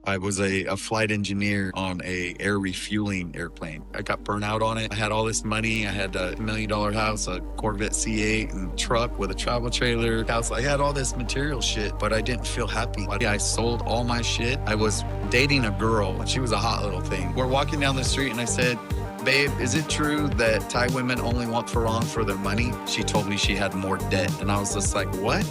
I was a flight engineer on a air refueling airplane. I got burnt out on it. I had all this money. I had a $1 million house, a Corvette C8 and truck with a travel trailer house. I had all this material shit, but I didn't feel happy. I sold all my shit. I was dating a girl. She was a hot little thing. We're walking down the street and I said, babe, is it true that Thai women only want Farang for their money? She told me she had more debt. And I was just like, what?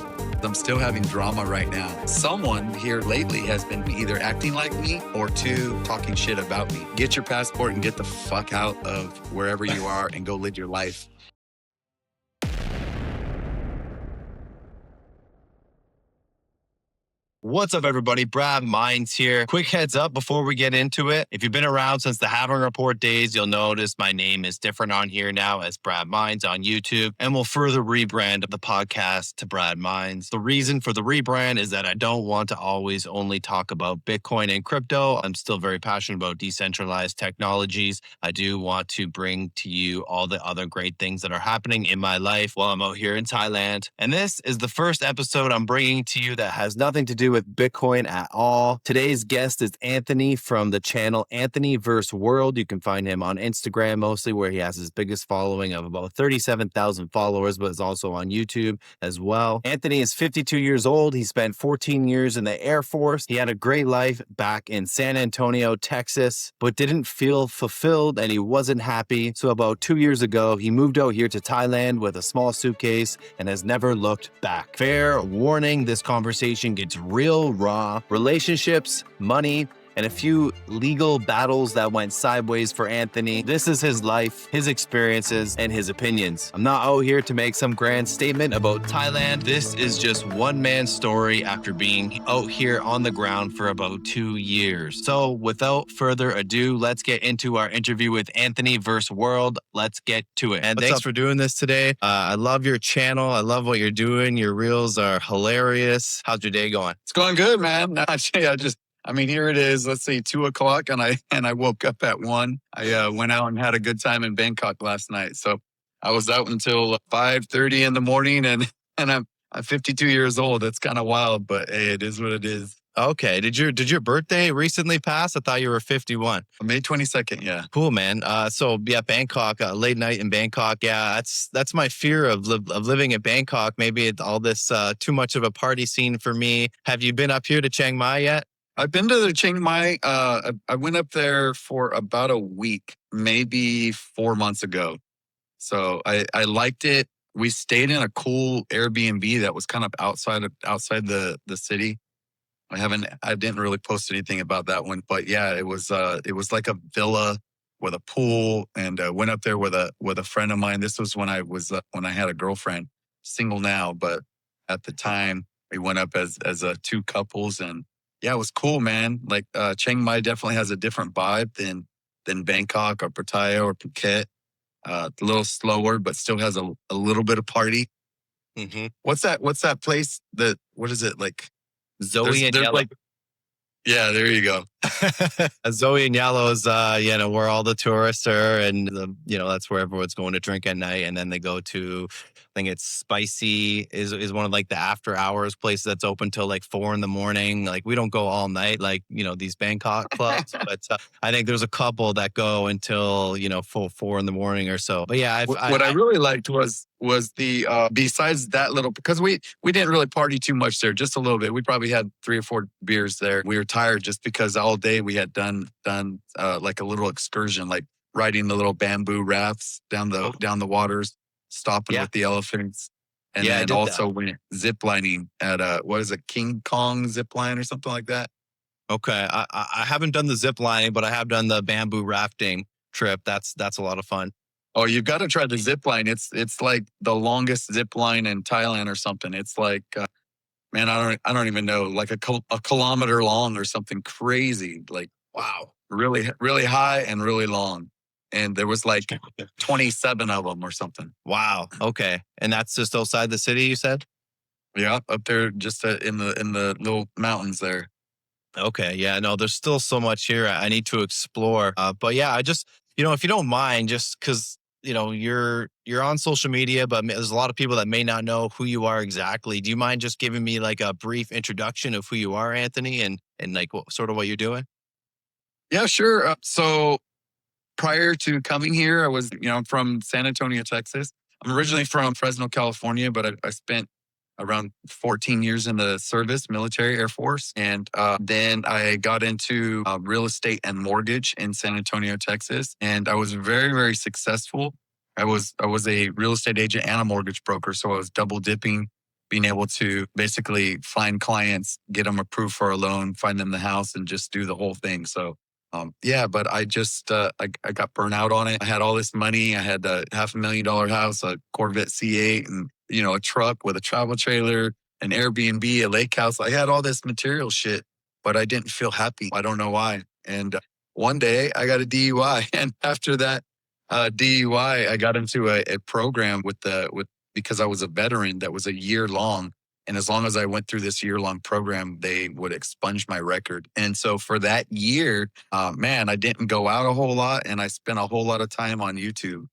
I'm still having drama right now. Someone here lately has been either acting like me or two, talking shit about me. Get your passport and get the fuck out of wherever you are and go live your life. What's up, everybody? Brad Mines here. Quick heads up before we get into it. If you've been around since the Having Report days, you'll notice my name is different on here now as Brad Mines on YouTube, and we'll further rebrand the podcast to Brad Mines. The reason for the rebrand is that I don't want to always only talk about Bitcoin and crypto. I'm still very passionate about decentralized technologies. I do want to bring to you all the other great things that are happening in my life while I'm out here in Thailand. And this is the first episode I'm bringing to you that has nothing to do with Bitcoin at all. Today's guest is Anthony from the channel Anthony vs. World. You can find him on Instagram mostly, where he has his biggest following of about 37,000 followers, but is also on YouTube as well. Anthony is 52 years old. He spent 14 years in the Air Force. He had a great life back in San Antonio, Texas, but didn't feel fulfilled and he wasn't happy. So about 2 years ago, he moved out here to Thailand with a small suitcase and has never looked back. Fair warning, this conversation gets real raw. Relationships, money, and a few legal battles that went sideways for Anthony. This is his life, his experiences, and his opinions. I'm not out here to make some grand statement about Thailand. This is just one man's story after being out here on the ground for about 2 years. So without further ado, let's get into our interview with Anthony vs. World. Let's get to it. And thanks for doing this today. I love your channel. I love what you're doing. Your reels are hilarious. How's your day going? It's going good, man. Actually, here it is. Let's say 2:00, and I woke up at 1. I went out and had a good time in Bangkok last night. So I was out until 5:30 in the morning, and I'm 52 years old. That's kind of wild, but hey, it is what it is. Okay. Did your birthday recently pass? I thought you were 51. May 22nd. Yeah. Cool, man. So yeah, Bangkok, late night in Bangkok. Yeah, that's my fear of living in Bangkok. Maybe it's all this too much of a party scene for me. Have you been up here to Chiang Mai yet? I've been to the Chiang Mai. I went up there for about a week, maybe 4 months ago. So I liked it. We stayed in a cool Airbnb that was kind of outside the city. I didn't really post anything about that one, but yeah, it was like a villa with a pool, and went up there with a friend of mine. This was when I had a girlfriend, single now, but at the time we went up as two couples, and yeah, it was cool, man. Like Chiang Mai definitely has a different vibe than Bangkok or Pattaya or Phuket. A little slower, but still has a little bit of party. Mm-hmm. What's that place? What is it like? Zoe and Yellow. Yeah, there you go. Zoe and Yellow is, where all the tourists are, and that's where everyone's going to drink at night, and then they go to, I think it's Spicy is one of like the after hours places that's open till like 4 a.m. Like we don't go all night, like these Bangkok clubs, but I think there's a couple that go until 4 a.m. or so. But yeah, what I really liked was the besides that little, because we didn't really party too much there, just a little bit. We probably had 3 or 4 beers there. We were tired just because all day we had done like a little excursion, like riding the little bamboo rafts down the waters, stopping with the elephants, and then also went zip lining at what is it, King Kong zip line or something like that. Okay, I haven't done the zip lining, but I have done the bamboo rafting trip. That's a lot of fun. Oh, you've got to try the zip line. It's like the longest zip line in Thailand or something. It's like, man, I don't even know, like a kilometer long or something crazy. Like, wow, really, really high and really long. And there was like 27 of them or something. Wow. Okay. And that's just outside the city, you said? Yeah, up there, just in the little mountains there. Okay. Yeah, no, there's still so much here I need to explore. But yeah, I just, if you don't mind, just because you're on social media, but there's a lot of people that may not know who you are exactly. Do you mind just giving me like a brief introduction of who you are, Anthony, and like sort of what you're doing? Yeah, sure. So prior to coming here, I was, I'm from San Antonio, Texas. I'm originally from Fresno, California, but I spent around 14 years in the service, military, Air Force. And then I got into real estate and mortgage in San Antonio, Texas. And I was very, very successful. I was a real estate agent and a mortgage broker. So I was double dipping, being able to basically find clients, get them approved for a loan, find them the house, and just do the whole thing. So yeah, but I just I got burnt out on it. I had all this money. I had a $500,000 house, a Corvette C8, and a truck with a travel trailer, an Airbnb, a lake house. I had all this material shit, but I didn't feel happy. I don't know why. And one day I got a DUI, and after that DUI, I got into a program with because I was a veteran that was a year long. And as long as I went through this year long program, they would expunge my record. And so for that year, man, I didn't go out a whole lot and I spent a whole lot of time on YouTube.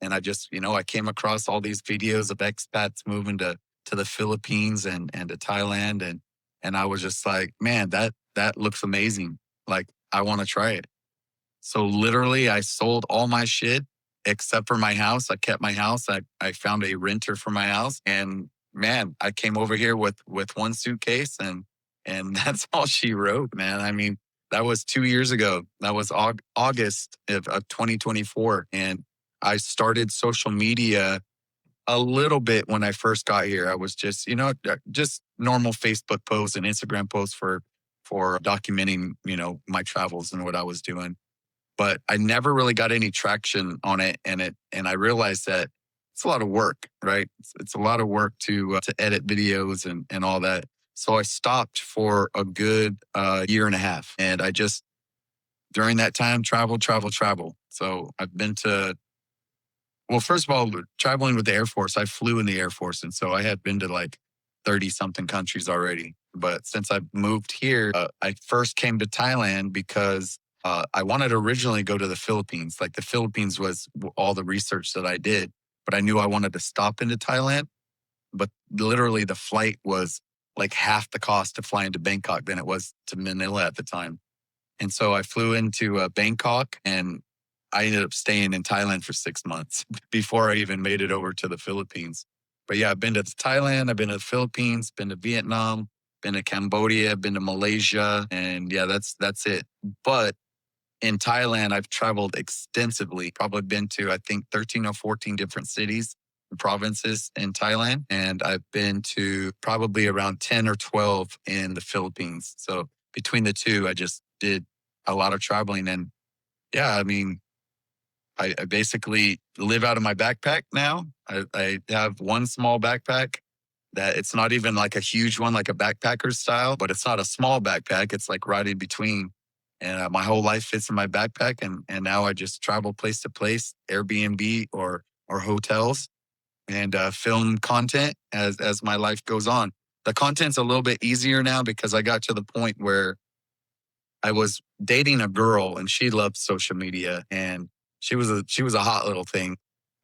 And I just, I came across all these videos of expats moving to the Philippines and to Thailand. And I was just like, man, that looks amazing. Like, I want to try it. So literally, I sold all my shit except for my house. I kept my house. I found a renter for my house, and man, I came over here with one suitcase, and that's all she wrote. Man, I mean, that was 2 years ago. That was August of 2024, and I started social media a little bit when I first got here. I was just, just normal Facebook posts and Instagram posts for documenting, my travels and what I was doing, but I never really got any traction on it. And I realized that it's a lot of work, right? It's a lot of work to edit videos and all that. So I stopped for a good year and a half. And I just, during that time, travel. So I've been to, well, first of all, traveling with the Air Force, I flew in the Air Force. And so I had been to like 30 something countries already. But since I moved here, I first came to Thailand because I wanted to originally go to the Philippines. Like the Philippines was all the research that I did, but I knew I wanted to stop into Thailand. But literally, the flight was like half the cost to fly into Bangkok than it was to Manila at the time. And so I flew into Bangkok, and I ended up staying in Thailand for 6 months before I even made it over to the Philippines. But yeah, I've been to Thailand, I've been to the Philippines, been to Vietnam, been to Cambodia, been to Malaysia, and yeah, that's it. But in Thailand, I've traveled extensively, probably been to, I think, 13 or 14 different cities and provinces in Thailand. And I've been to probably around 10 or 12 in the Philippines. So between the two, I just did a lot of traveling. And yeah, I mean, I basically live out of my backpack now. I have one small backpack that it's not even like a huge one, like a backpacker style, but it's not a small backpack. It's like right in between. And my whole life fits in my backpack. And now I just travel place to place, Airbnb or hotels, and film content as my life goes on. The content's a little bit easier now because I got to the point where I was dating a girl and she loved social media, and she was a hot little thing.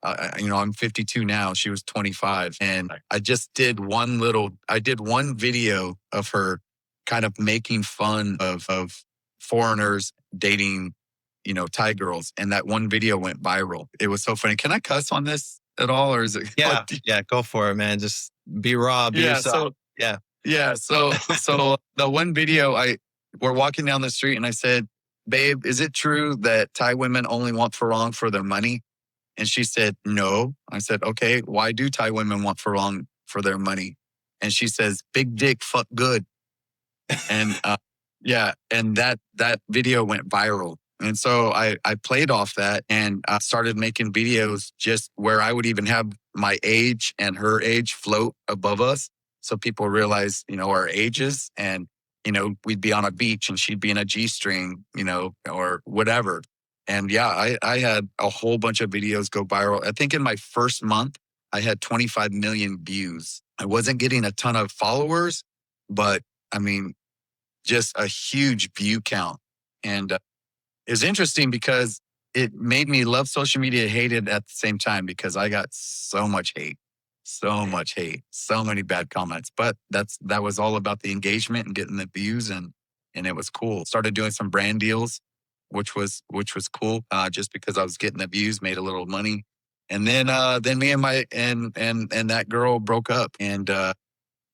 I'm 52 now. She was 25, and I just I did one video of her kind of making fun of foreigners dating, Thai girls, and that one video went viral. It was so funny. Can I cuss on this at all, or is it? Yeah, yeah, go for it, man. Just be raw, be Yeah. yourself. So Yeah. yeah. So the one video, we're walking down the street and I said, "Babe, is it true that Thai women only want farong for their money?" And she said, "No." I said, "Okay, why do Thai women want farong for their money?" And she says, "Big dick, fuck good." And yeah, and that video went viral. And so I played off that and started making videos just where I would even have my age and her age float above us. So people realize, our ages, and, we'd be on a beach and she'd be in a G string, or whatever. And yeah, I had a whole bunch of videos go viral. I think in my first month, I had 25 million views. I wasn't getting a ton of followers, but I mean, just a huge view count. And it was interesting because it made me love social media, hate it at the same time because I got so much hate, so many bad comments. But that was all about the engagement and getting the views, and it was cool. Started doing some brand deals, which was cool. Just because I was getting the views, made a little money. And then me and my and that girl broke up. And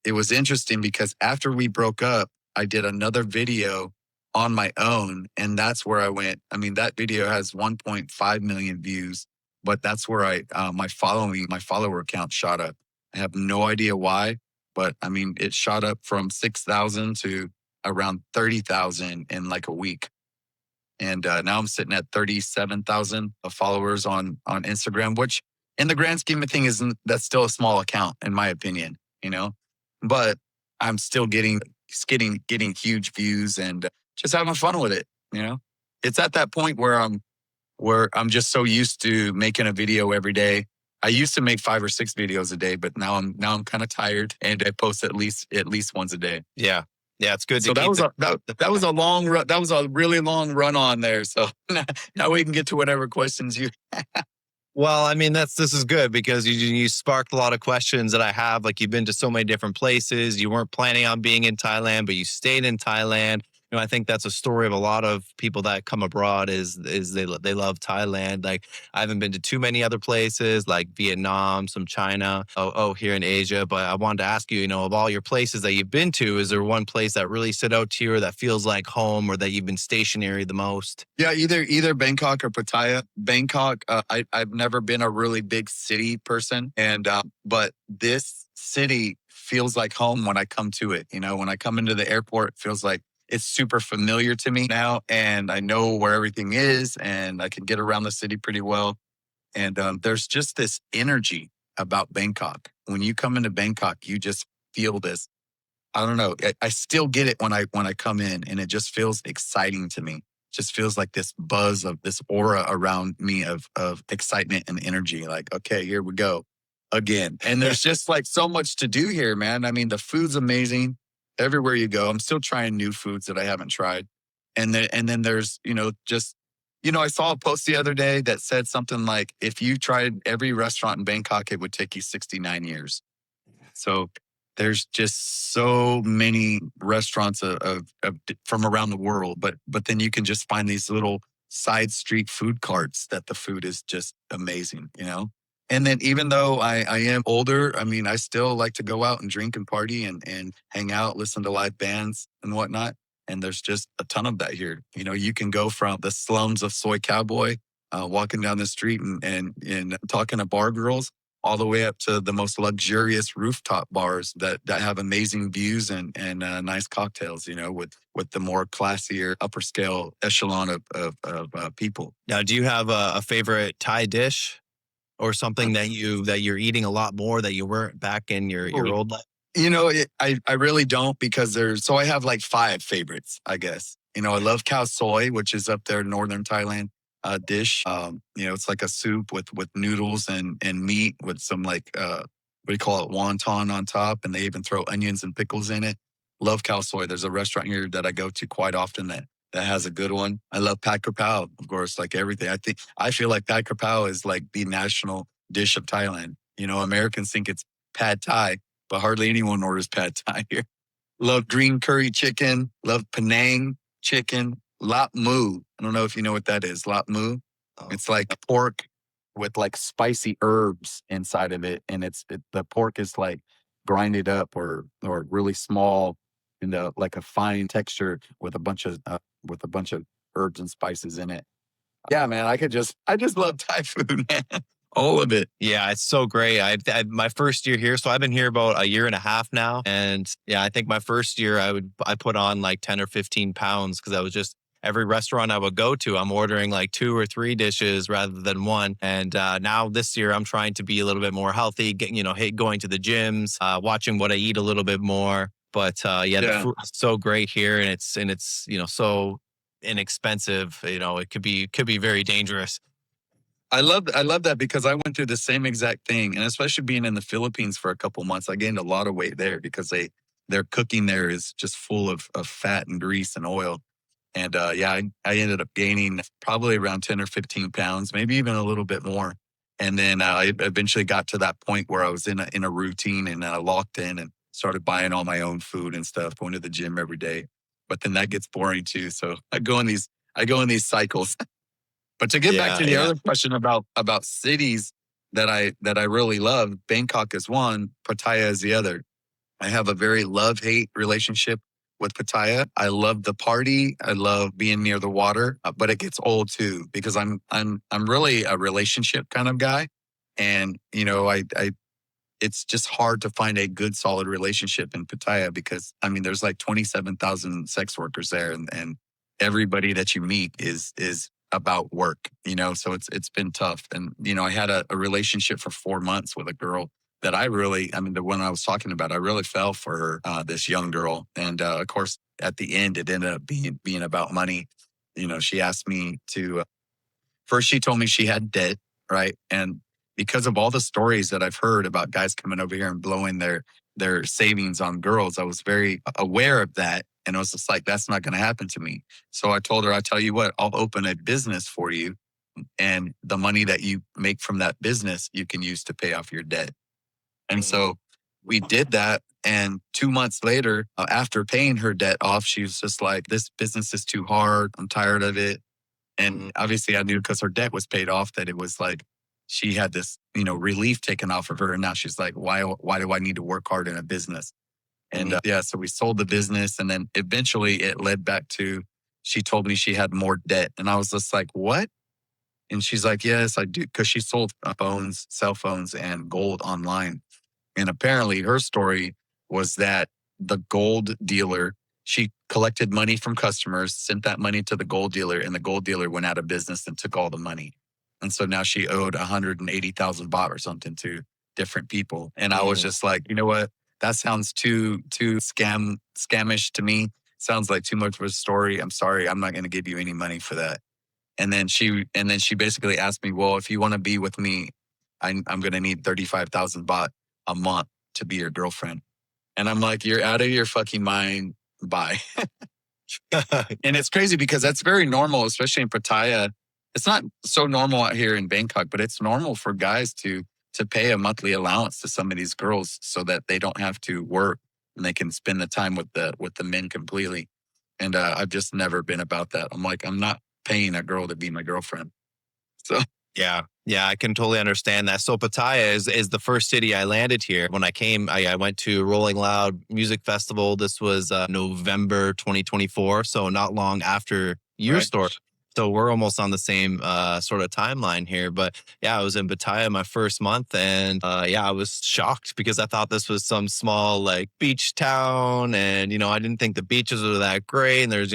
it was interesting because after we broke up, I did another video on my own. And that's where I went. I mean, that video has 1.5 million views, but that's where my follower count shot up. I have no idea why, but I mean, it shot up from 6,000 to around 30,000 in like a week. And now I'm sitting at 37,000 followers on Instagram, which in the grand scheme of things, that's still a small account in my opinion, you know. But I'm still getting huge views and just having fun with it. You know, it's at that point where I'm just so used to making a video every day. I used to make 5 or 6 videos a day, but now I'm kind of tired and I post at least once a day. Yeah. Yeah, it's good to So that keep was it. that was a long run. That was a really long run on there. So now we can get to whatever questions you. Well, I mean, this is good because you sparked a lot of questions that I have. Like you've been to so many different places. You weren't planning on being in Thailand, but you stayed in Thailand. I think that's a story of a lot of people that come abroad is they love Thailand. Like I haven't been to too many other places like Vietnam, some China, here in Asia. But I wanted to ask you, of all your places that you've been to, is there one place that really stood out to you or that feels like home or that you've been stationary the most? Yeah, either Bangkok or Pattaya. Bangkok, I've never been a really big city person, and but this city feels like home when I come to it. When I come into the airport, it feels like it's super familiar to me now, and I know where everything is, and I can get around the city pretty well. And there's just this energy about Bangkok. When you come into Bangkok, you just feel this. I don't know. I still get it when I come in, and it just feels exciting to me. Just feels like this buzz of this aura around me of excitement and energy. Like, okay, here we go again. And there's just like so much to do here, man. I mean, the food's amazing everywhere you go. I'm still trying new foods that I haven't tried. And then there's, just I saw a post the other day that said something like, if you tried every restaurant in Bangkok, it would take you 69 years. So there's just so many restaurants from around the world, but then you can just find these little side street food carts that the food is just amazing. And then even though I am older, I mean, I still like to go out and drink and party and hang out, listen to live bands and whatnot. And there's just a ton of that here. You can go from the slums of Soy Cowboy, walking down the street and talking to bar girls, all the way up to the most luxurious rooftop bars that have amazing views and nice cocktails, with the more classier upper scale echelon of people. Now, do you have a favorite Thai dish or something that you're eating a lot more that you weren't back in your old life? I really don't because so I have like 5 favorites, I guess. I love khao soy, which is up there in northern Thailand. Dish. It's like a soup with noodles and meat with some like what do you call it, wonton on top, and they even throw onions and pickles in it. Love khao soy. There's a restaurant here that I go to quite often that has a good one. I love pad krapao, of course, like everything. I feel like pad krapao is like the national dish of Thailand. Americans think it's pad Thai, but hardly anyone orders pad Thai here. Love green curry chicken. Love Penang chicken. Lap moo. I don't know if you know what that is. Lap moo. Oh. It's like pork with like spicy herbs inside of it, and the pork is like grinded up or really small, like a fine texture with a bunch of herbs and spices in it. Yeah, man, I just love Thai food, man. All of it. Yeah, it's so great. My first year here, so I've been here about a year and a half now, and yeah, I think my first year I put on like 10 or 15 pounds because I was just every restaurant I would go to, I'm ordering like 2 or 3 dishes rather than one. And now this year, I'm trying to be a little bit more healthy, going to the gyms, watching what I eat a little bit more. But the food is so great here, and it's so inexpensive. It could be very dangerous. I love that because I went through the same exact thing, and especially being in the Philippines for a couple months, I gained a lot of weight there because their cooking there is just full of fat and grease and oil. And yeah, I ended up gaining probably around 10 or 15 pounds, maybe even a little bit more. And then I eventually got to that point where I was in a routine and locked in and started buying all my own food and stuff, going to the gym every day. But then that gets boring too. So I go in these cycles. But to get back Yeah, to the yeah. other question about cities that I really love, Bangkok is one, Pattaya is the other. I have a very love-hate relationship with Pattaya. I love the party. I love being near the water, but it gets old too because I'm really a relationship kind of guy, and I it's just hard to find a good solid relationship in Pattaya because I mean there's like 27,000 sex workers there, and everybody that you meet is about work, so it's been tough. And I had a relationship for 4 months with a girl that I mean the one I was talking about, I really fell for her, this young girl. And of course at the end it ended up being about money. She asked me to first, she told me she had debt, right? And because of all the stories that I've heard about guys coming over here and blowing their savings on girls, I was very aware of that. And I was just like, that's not going to happen to me. So I told her, I tell you what, I'll open a business for you. And the money that you make from that business, you can use to pay off your debt. And Mm, so we did that. And 2 months later, after paying her debt off, she was just like, this business is too hard. I'm tired of it. And mm, obviously I knew because her debt was paid off that it was like she had this, relief taken off of her. And now she's like, why do I need to work hard in a business? And mm, yeah, so we sold the business. And then eventually it led back to she told me she had more debt. And I was just like, what? And she's like, yes, I do. Because she sold phones, cell phones, and gold online. And apparently her story was that the gold dealer, she collected money from customers, sent that money to the gold dealer, and the gold dealer went out of business and took all the money. And so now she owed 180,000 baht or something to different people. And I was mm. just like, you know what? That sounds too scamish to me. Sounds like too much of a story. I'm sorry. I'm not going to give you any money for that. And then she basically asked me, well, if you want to be with me, I'm going to need 35,000 baht a month to be your girlfriend. And I'm like, you're out of your fucking mind. Bye. And it's crazy because that's very normal, especially in Pattaya. It's not so normal out here in Bangkok, but it's normal for guys to pay a monthly allowance to some of these girls so that they don't have to work and they can spend the time with the men completely. And I've just never been about that. I'm like, I'm not paying a girl to be my girlfriend. So Yeah. Yeah, I can totally understand that. So Pattaya is the first city I landed here. When I came, I went to Rolling Loud Music Festival. This was November 2024, so not long after your right. story. So we're almost on the same sort of timeline here. But yeah, I was in Pattaya my first month, and yeah, I was shocked because I thought this was some small like beach town, and I didn't think the beaches were that great. And there's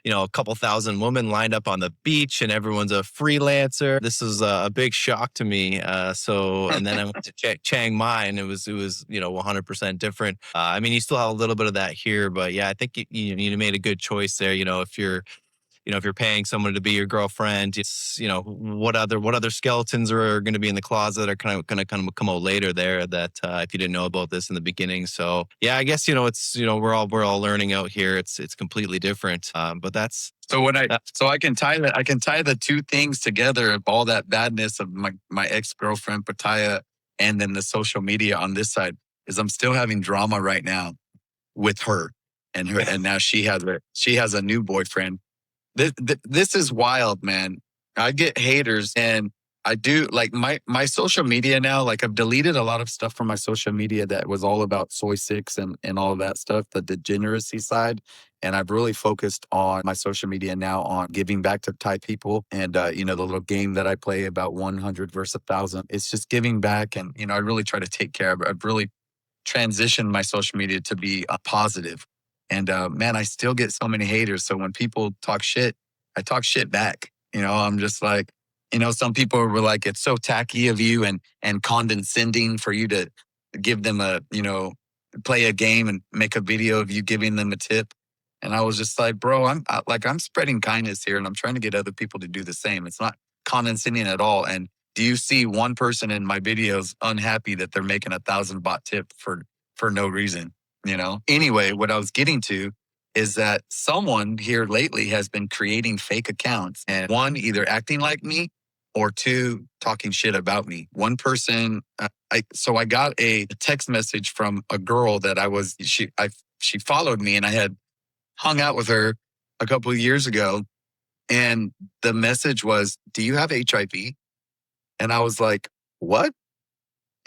a couple thousand women lined up on the beach and everyone's a freelancer. This is a big shock to me. And then I went to Chiang Mai and it was 100% different. I mean, you still have a little bit of that here, but yeah, I think you made a good choice there. If you're paying someone to be your girlfriend, it's what other skeletons are going to be in the closet that are kind of going to come out later there that if you didn't know about this in the beginning. So yeah, I guess it's we're all learning out here. It's completely different. But that's So when that. I can tie the two things together of all that badness of my ex-girlfriend Pattaya and then the social media on this side is I'm still having drama right now with her and now she has a new boyfriend. This is wild, man. I get haters and I do like my social media now. Like I've deleted a lot of stuff from my social media that was all about soy six and all of that stuff, the degeneracy side. And I've really focused on my social media now on giving back to Thai people. And, the little game that I play about 100 versus 1,000, it's just giving back. And, I really try to take care of it. I've really transitioned my social media to be positive. And man, I still get so many haters. So when people talk shit, I talk shit back. I'm just like, some people were like, it's so tacky of you and condescending for you to give them play a game and make a video of you giving them a tip. And I was just like, bro, I'm spreading kindness here and I'm trying to get other people to do the same. It's not condescending at all. And do you see one person in my videos unhappy that they're making 1,000 baht tip for no reason? Anyway, what I was getting to is that someone here lately has been creating fake accounts, and one, either acting like me, or two, talking shit about me. One person, I got a text message from a girl that she followed me, and I had hung out with her a couple of years ago, and the message was, "Do you have HIV?" And I was like, "What?"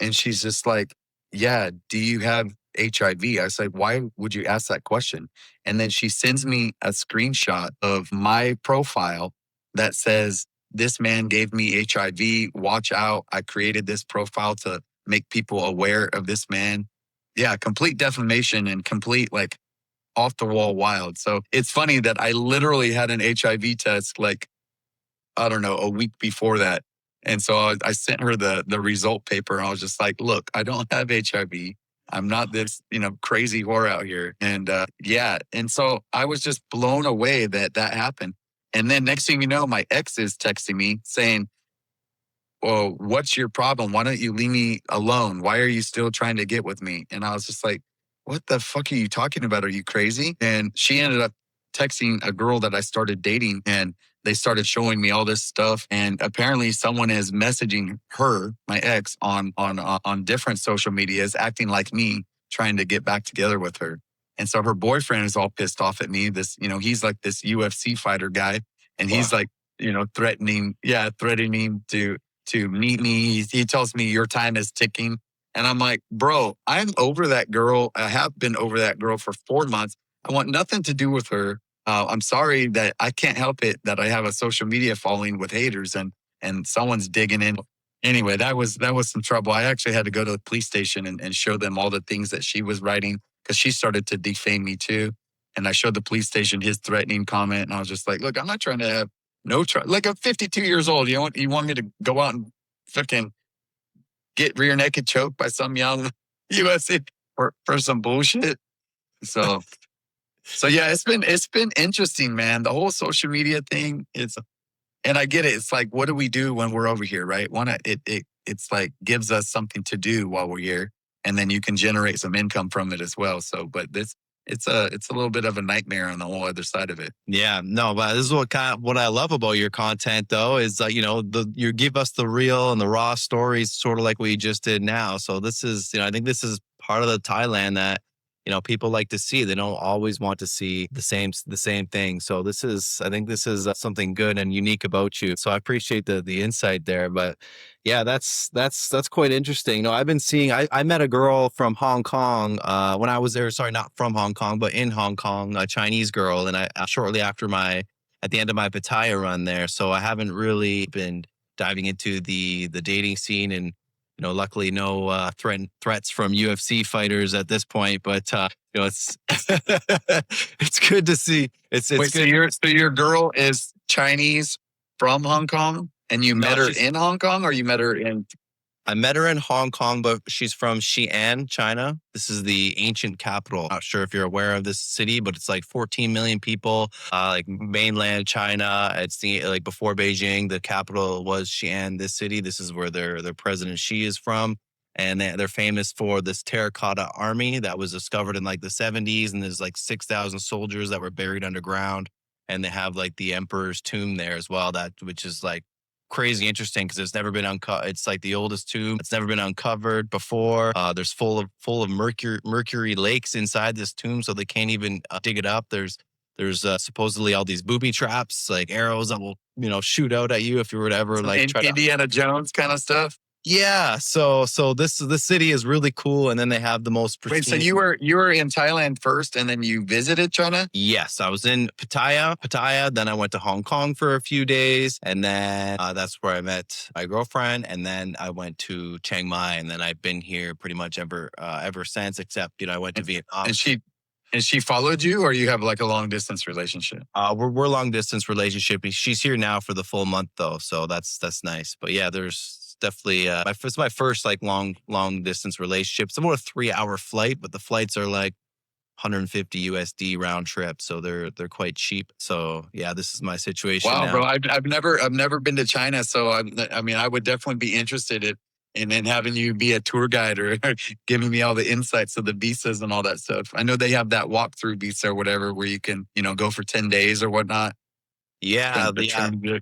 And she's just like, "Yeah, do you have HIV?" I said, "Why would you ask that question?" And then she sends me a screenshot of my profile that says, "This man gave me HIV. Watch out. I created this profile to make people aware of this man." Yeah, complete defamation and complete like off the wall wild. So it's funny that I literally had an HIV test like, I don't know, a week before that. And so I sent her the result paper. And I was just like, "Look, I don't have HIV. I'm not this, crazy whore out here." And yeah. And so I was just blown away that that happened. And then next thing you know, my ex is texting me saying, "Well, what's your problem? Why don't you leave me alone? Why are you still trying to get with me?" And I was just like, "What the fuck are you talking about? Are you crazy?" And she ended up texting a girl that I started dating, and they started showing me all this stuff. And apparently someone is messaging her, my ex, on different social medias, acting like me, trying to get back together with her. And so her boyfriend is all pissed off at me. He's like this UFC fighter guy, and he's Wow. like, threatening to meet me. He tells me your time is ticking. And I'm like, "Bro, I'm over that girl. I have been over that girl for 4 months. I want nothing to do with her. I'm sorry that I can't help it that I have a social media following with haters and someone's digging in." Anyway, that was some trouble. I actually had to go to the police station and show them all the things that she was writing because she started to defame me too. And I showed the police station his threatening comment, and I was just like, "Look, I'm not trying to have no trouble. Like, I'm 52 years old. You want me to go out and fucking get rear naked choked by some young USA for some bullshit?" So yeah, it's been interesting, man. The whole social media thing is, and I get it. It's like, what do we do when we're over here, right? It's like gives us something to do while we're here, and then you can generate some income from it as well. So, but it's a little bit of a nightmare on the whole other side of it. Yeah, no, but this is what I love about your content though is you give us the real and the raw stories, sort of like what you just did now. So this is I think this is part of the Thailand that people like to see. They don't always want to see the same thing. So I think this is something good and unique about you. So I appreciate the insight there. But yeah, that's quite interesting. I've been seeing. I met a girl from Hong Kong when I was there. Sorry, not from Hong Kong, but in Hong Kong, a Chinese girl, and I shortly after at the end of my Pattaya run there. So I haven't really been diving into the dating scene, and luckily no threats from UFC fighters at this point. But it's it's good to see. It's Wait, so good. your girl is Chinese from Hong Kong, and you No, met her she's in Hong Kong, or you met her in? I met her in Hong Kong, but she's from Xi'an, China. This is the ancient capital. Not sure if you're aware of this city, but it's like 14 million people, like mainland China. It's like before Beijing, the capital was Xi'an, this city. This is where their president Xi is from. And they're famous for this terracotta army that was discovered in like the 70s. And there's like 6,000 soldiers that were buried underground. And they have like the emperor's tomb there as well, which is like crazy interesting because it's never been uncovered. It's like the oldest tomb. It's never been uncovered before. There's full of mercury lakes inside this tomb, so they can't even dig it up. There's supposedly all these booby traps, like arrows that will shoot out at you if you were to ever Some like try to. Indiana Jones kind of stuff? Yeah, so this city is really cool, and then they have the most Wait, so pristine. you were in Thailand first, and then you visited China? Yes, I was in Pattaya. Then I went to Hong Kong for a few days, and then that's where I met my girlfriend. And then I went to Chiang Mai, and then I've been here pretty much ever since. Except I went to And, Vietnam. and she followed you, or you have like a long distance relationship? We're long distance relationship. She's here now for the full month though, so that's nice. But yeah, there's definitely it's my first like long distance relationship. It's about a 3 hour flight, but the flights are like 150 USD round trip, so they're quite cheap. So yeah, this is my situation Wow, bro, now. I've never been to China, so I mean, I would definitely be interested. and then having you be a tour guide or giving me all the insights of the visas and all that stuff. I know they have that walkthrough visa or whatever where you can, go for 10 days or whatnot. Yeah, The training.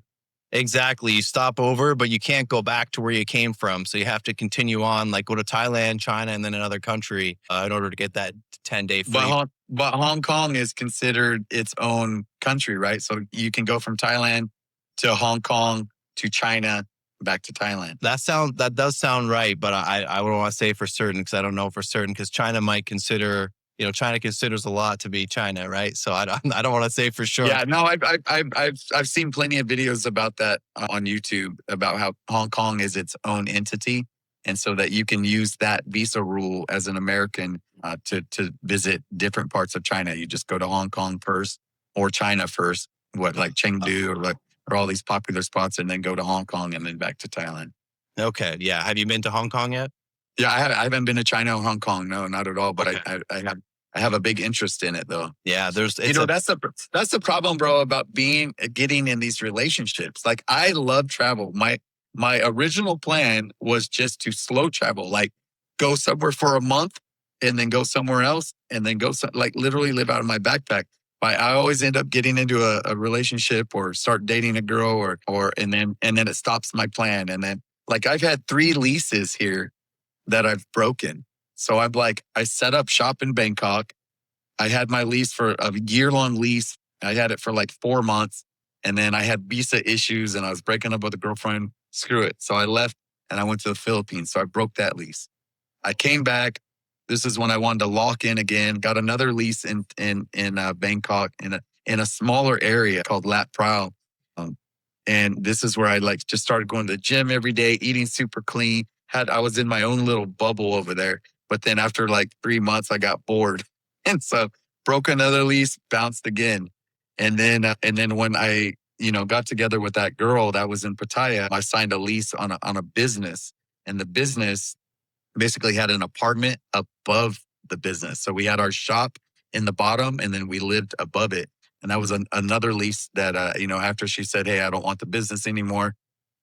exactly. You stop over, but you can't go back to where you came from. So you have to continue on, like go to Thailand, China, and then another country in order to get that 10-day free. But Hong Kong is considered its own country, right? So you can go from Thailand to Hong Kong to China, back to Thailand. That does sound right, but I don't want to say for certain because I don't know for certain because China might consider, China considers a lot to be China, right? So I don't want to say for sure. Yeah, no, I've seen plenty of videos about that on YouTube about how Hong Kong is its own entity, and so that you can use that visa rule as an American to visit different parts of China. You just go to Hong Kong first or China first, like Chengdu or all these popular spots, and then go to Hong Kong and then back to Thailand. Okay, yeah. Have you been to Hong Kong yet? Yeah, I haven't been to China or Hong Kong. No, not at all. But Okay. I have a big interest in it though. Yeah, That's the problem, bro, about getting in these relationships. Like I love travel. My original plan was just to slow travel, like go somewhere for a month and then go somewhere else and then like literally live out of my backpack. But I always end up getting into a relationship or start dating a girl or and then it stops my plan. And then like I've had 3 leases here that I've broken. So I set up shop in Bangkok. I had my lease for a year-long lease. I had it for like 4 months. And then I had visa issues and I was breaking up with a girlfriend. Screw it. So I left and I went to the Philippines. So I broke that lease. I came back. This is when I wanted to lock in again. Got another lease in Bangkok in a smaller area called Lat Pral. And this is where I just started going to the gym every day, eating super clean. I was in my own little bubble over there. But then after like 3 months, I got bored. And so broke another lease, bounced again. And then when I, got together with that girl that was in Pattaya, I signed a lease on a business. And the business basically had an apartment above the business. So we had our shop in the bottom and then we lived above it. And that was another lease that, after she said, hey, I don't want the business anymore,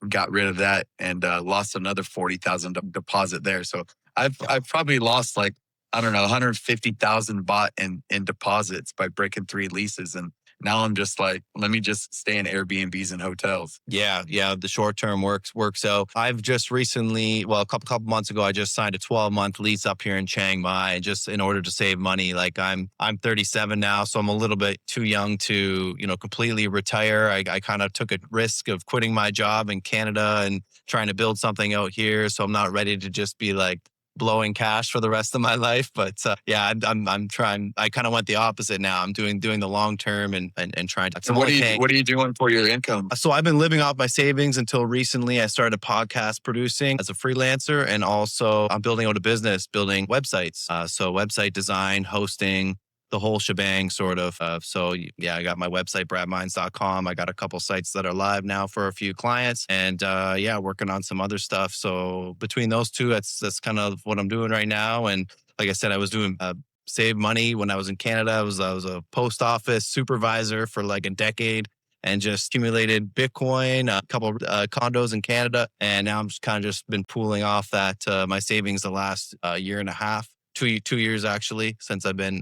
got rid of that and lost another 40,000 deposit there. So I've probably lost like, I don't know, 150,000 baht in deposits by breaking 3 leases. And now I'm just like, let me just stay in Airbnbs and hotels. Yeah, the short term works. So I've just recently, well, a couple months ago, I just signed a 12-month lease up here in Chiang Mai, just in order to save money. Like I'm 37 now, so I'm a little bit too young to, completely retire. I kind of took a risk of quitting my job in Canada and trying to build something out here. So I'm not ready to just be like blowing cash for the rest of my life. But yeah, I'm trying. I kind of went the opposite now. I'm doing the long term and trying to. So what are you doing for your income? So I've been living off my savings until recently. I started podcast producing as a freelancer, and also I'm building out a business, building websites. So website design, hosting, the whole shebang, sort of. So yeah, I got my website, bradminds.com. I got a couple sites that are live now for a few clients, and yeah, working on some other stuff. So between those two, that's kind of what I'm doing right now. And like I said, I was doing save money when I was in Canada. I was a post office supervisor for like a decade and just accumulated Bitcoin, a couple condos in Canada. And now I'm just kind of just been pooling off that my savings the last year and a half, 2 years actually, since I've been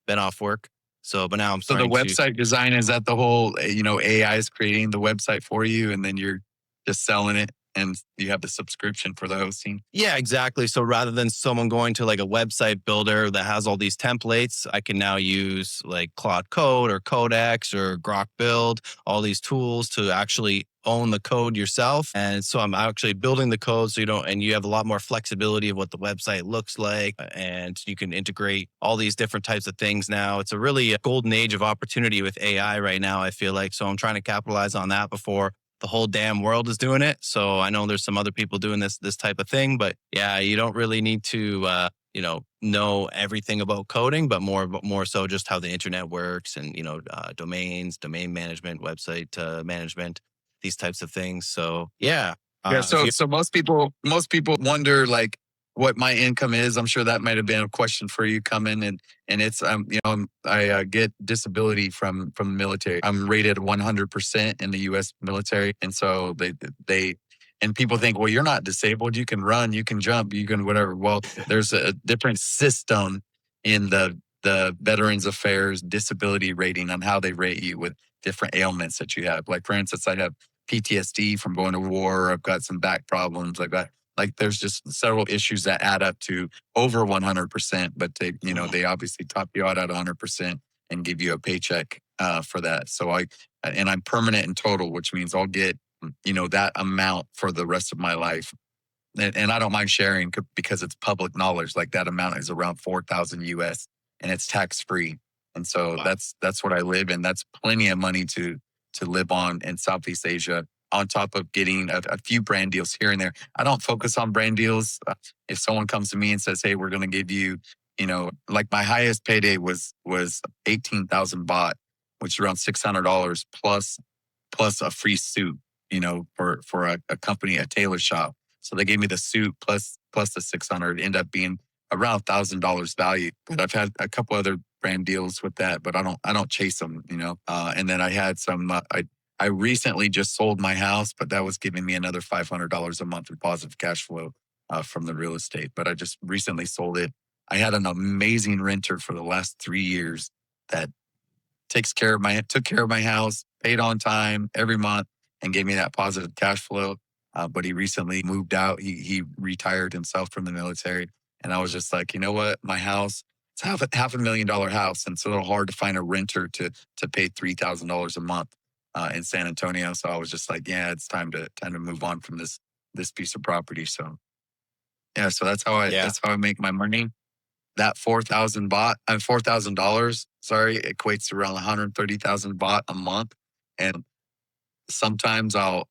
off work. So, but now I'm starting. So the website design, is that the whole, AI is creating the website for you and then you're just selling it and you have the subscription for the hosting? Yeah, exactly. So rather than someone going to like a website builder that has all these templates, I can now use like Claude Code or Codex or Grok Build, all these tools to actually own the code yourself. And so I'm actually building the code so you have a lot more flexibility of what the website looks like. And you can integrate all these different types of things now. It's a really golden age of opportunity with AI right now, I feel like. So I'm trying to capitalize on that before the whole damn world is doing it. So I know there's some other people doing this type of thing, but yeah, you don't really need to, know everything about coding, but more so just how the internet works and, domains, domain management, website management, these types of things. So yeah. Yeah. So most people wonder like what my income is. I'm sure that might have been a question for you coming and it's, I get disability from the military. I'm rated 100% in the U.S. military. And so they And people think, well, you're not disabled. You can run, you can jump, you can whatever. Well, there's a different system in the Veterans Affairs disability rating on how they rate you with different ailments that you have. Like, for instance, I have PTSD from going to war. I've got some back problems. I've got like there's just several issues that add up to over 100%. But they obviously top you out at 100% and give you a paycheck for that. So I'm permanent and total, which means I'll get that amount for the rest of my life. And I don't mind sharing because it's public knowledge. Like that amount is around 4,000 US and it's tax free. And so that's what I live in. That's plenty of money to live on in Southeast Asia, on top of getting a few brand deals here and there. I don't focus on brand deals. If someone comes to me and says, hey, we're going to give you, like my highest payday was 18,000 baht, which is around $600 plus a free suit, for a company, a tailor shop. So they gave me the suit plus the 600, end up being around $1,000 value. But I've had a couple other brand deals with that, but I don't chase them, And then I had some. I recently just sold my house, but that was giving me another $500 a month in positive cash flow from the real estate. But I just recently sold it. I had an amazing renter for the last 3 years that took care of my house, paid on time every month, and gave me that positive cash flow. But he recently moved out. He retired himself from the military. And I was just like, you know what? My house, it's half a $1 million house. And it's a little hard to find a renter to pay $3,000 a month in San Antonio. So I was just like, yeah, it's time to move on from this piece of property. So yeah, so that's how I make my money. That 4,000 baht, $4,000, sorry, equates to around 130,000 baht a month. And sometimes I'll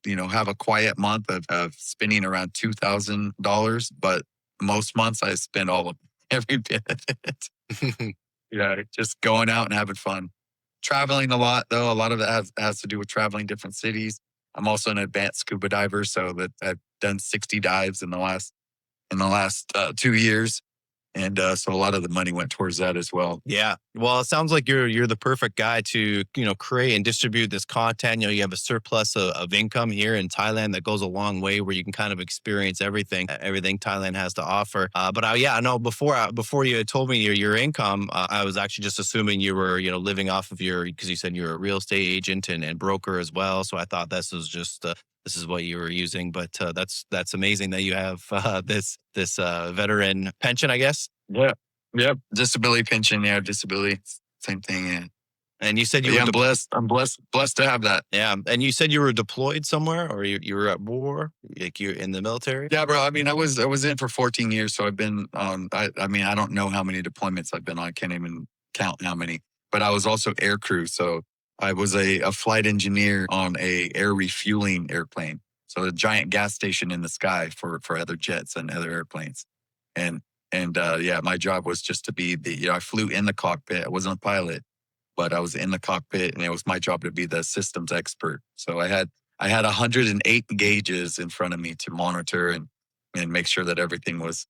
have a quiet month of spending around $2,000, but most months I spend every bit of it. Yeah, just going out and having fun. Traveling a lot, though. A lot of it has to do with traveling different cities. I'm also an advanced scuba diver, so that I've done 60 dives in the last 2 years. And so a lot of the money went towards that as well. Yeah. Well, it sounds like you're the perfect guy to, create and distribute this content. You have a surplus of income here in Thailand that goes a long way where you can kind of experience everything Thailand has to offer. But I know before you had told me your income, I was actually just assuming you were, living off of because you said you're a real estate agent and broker as well. So I thought this was just this is what you were using, but that's amazing that you have this veteran pension, I guess. Yeah, yep. Disability pension, yeah, disability, same thing. Yeah, and you said you were I'm blessed. I'm blessed to have that. Yeah, and you said you were deployed somewhere, or you were at war, like you're in the military. Yeah, bro. I mean, I was in for 14 years, so I've been on. I mean, I don't know how many deployments I've been on. I can't even count how many. But I was also air crew, so I was a flight engineer on a air refueling airplane. So a giant gas station in the sky for other jets and other airplanes. And yeah, my job was just to be I flew in the cockpit. I wasn't a pilot, but I was in the cockpit and it was my job to be the systems expert. So I had 108 gauges in front of me to monitor and make sure that everything was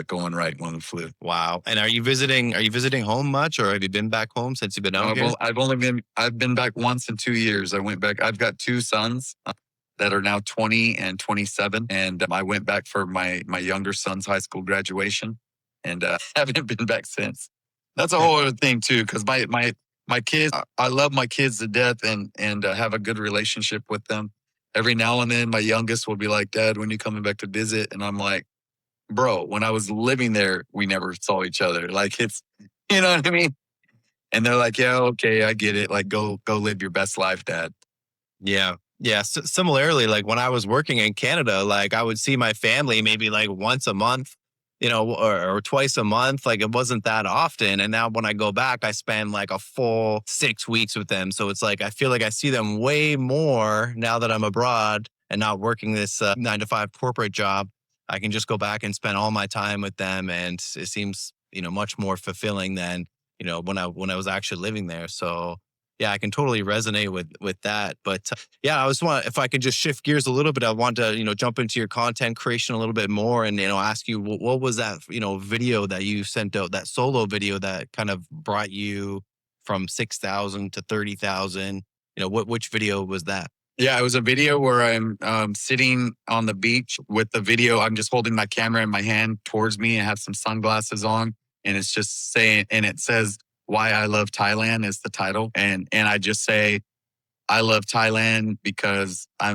going right when we flew. Wow. And are you visiting home much, or have you been back home since you've been out here? I've been back once in 2 years. I went back. I've got two sons that are now 20 and 27. And I went back for my younger son's high school graduation and haven't been back since. That's a whole other thing too, because my kids, I love my kids to death and have a good relationship with them. Every now and then my youngest will be like, Dad, when you coming back to visit? And I'm like, bro, when I was living there, we never saw each other. Like it's, you know what I mean? And they're like, yeah, okay, I get it. Like go live your best life, Dad. Yeah. Yeah. Similarly, like when I was working in Canada, like I would see my family maybe like once a month, or twice a month. Like it wasn't that often. And now when I go back, I spend like a full 6 weeks with them. So it's like, I feel like I see them way more now that I'm abroad and not working this 9-to-5 corporate job. I can just go back and spend all my time with them. And it seems, much more fulfilling than, when I was actually living there. So yeah, I can totally resonate with that. But yeah, if I could just shift gears a little bit, I want to, jump into your content creation a little bit more and, ask you what was that, video that you sent out, that solo video that kind of brought you from 6,000 to 30,000, which video was that? Yeah, it was a video where I'm sitting on the beach with the video. I'm just holding my camera in my hand towards me and have some sunglasses on. And it's just saying, and it says, Why I Love Thailand is the title. And I just say, I love Thailand because I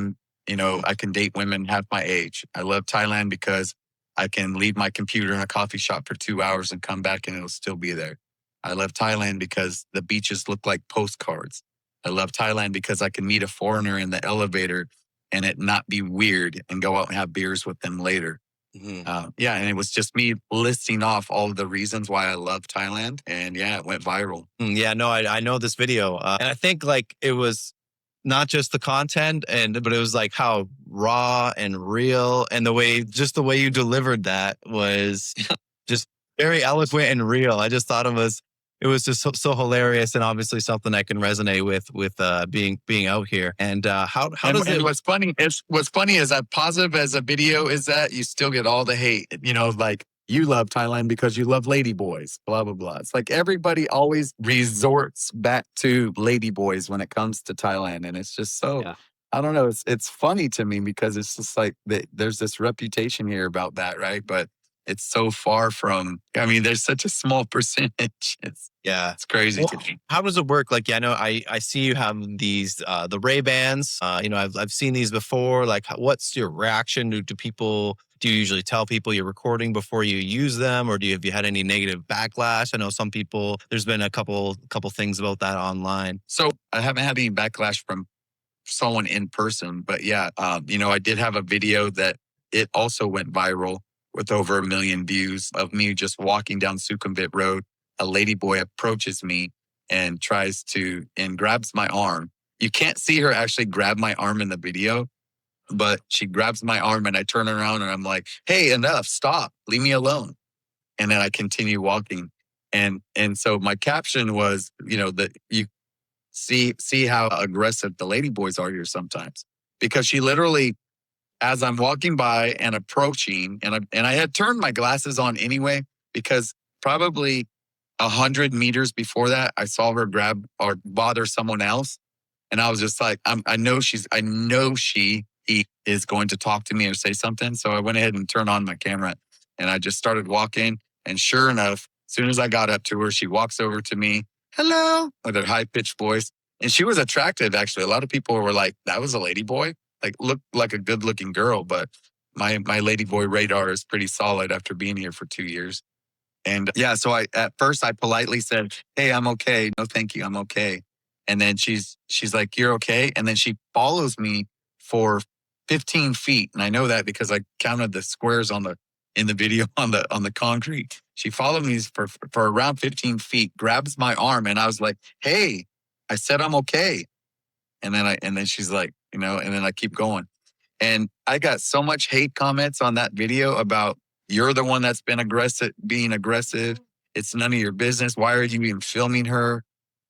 can date women half my age. I love Thailand because I can leave my computer in a coffee shop for 2 hours and come back and it'll still be there. I love Thailand because the beaches look like postcards. I love Thailand because I can meet a foreigner in the elevator and it not be weird and go out and have beers with them later. Mhm. Yeah, and it was just me listing off all of the reasons why I love Thailand. And yeah, it went viral. Yeah, no, I know this video, and I think like it was not just the content, but it was like how raw and real, and the way you delivered that was just very eloquent and real. I just thought it was just so hilarious, and obviously something I can resonate with being out here. And how And, does and it? what's funny is that positive as a video is that you still get all the hate. Like you love Thailand because you love lady boys, blah blah blah. It's like everybody always resorts back to lady boys when it comes to Thailand, and it's just so. Yeah. I don't know. It's funny to me because it's just like there's this reputation here about that, right? But it's so far from. I mean, there's such a small percentage. Yeah. It's crazy Well, to me. how does it work? Like, yeah, I know I see you have these the Ray Bans. I've seen these before. Like, what's your reaction to people? Do you usually tell people you're recording before you use them, or have you had any negative backlash? I know some people. There's been a couple things about that online. So I haven't had any backlash from someone in person. But yeah, I did have a video that it also went viral with over 1 million views of me just walking down Sukhumvit Road. A ladyboy approaches me and and grabs my arm. You can't see her actually grab my arm in the video, but she grabs my arm and I turn around and I'm like, hey, enough, stop, leave me alone. And then I continue walking. And so my caption was, that you see how aggressive the lady boys are here sometimes. Because she literally, as I'm walking by and approaching, and I had turned my glasses on anyway, because probably 100 meters before that, I saw her grab or bother someone else. And I was just like, I know he is going to talk to me or say something. So I went ahead and turned on my camera and I just started walking. And sure enough, as soon as I got up to her, she walks over to me, hello, with her high pitched voice. And she was attractive, actually. A lot of people were like, that was a lady boy, like looked like a good looking girl. But my lady boy radar is pretty solid after being here for 2 years. And yeah, so at first I politely said, hey, I'm okay. No, thank you. I'm okay. And then she's like, you're okay. And then she follows me for 15 feet. And I know that because I counted the squares in the video on the concrete. She followed me for around 15 feet, grabs my arm. And I was like, hey, I said, I'm okay. And then she's like, and then I keep going. And I got so much hate comments on that video about you're the one that's been being aggressive. It's none of your business. Why are you even filming her?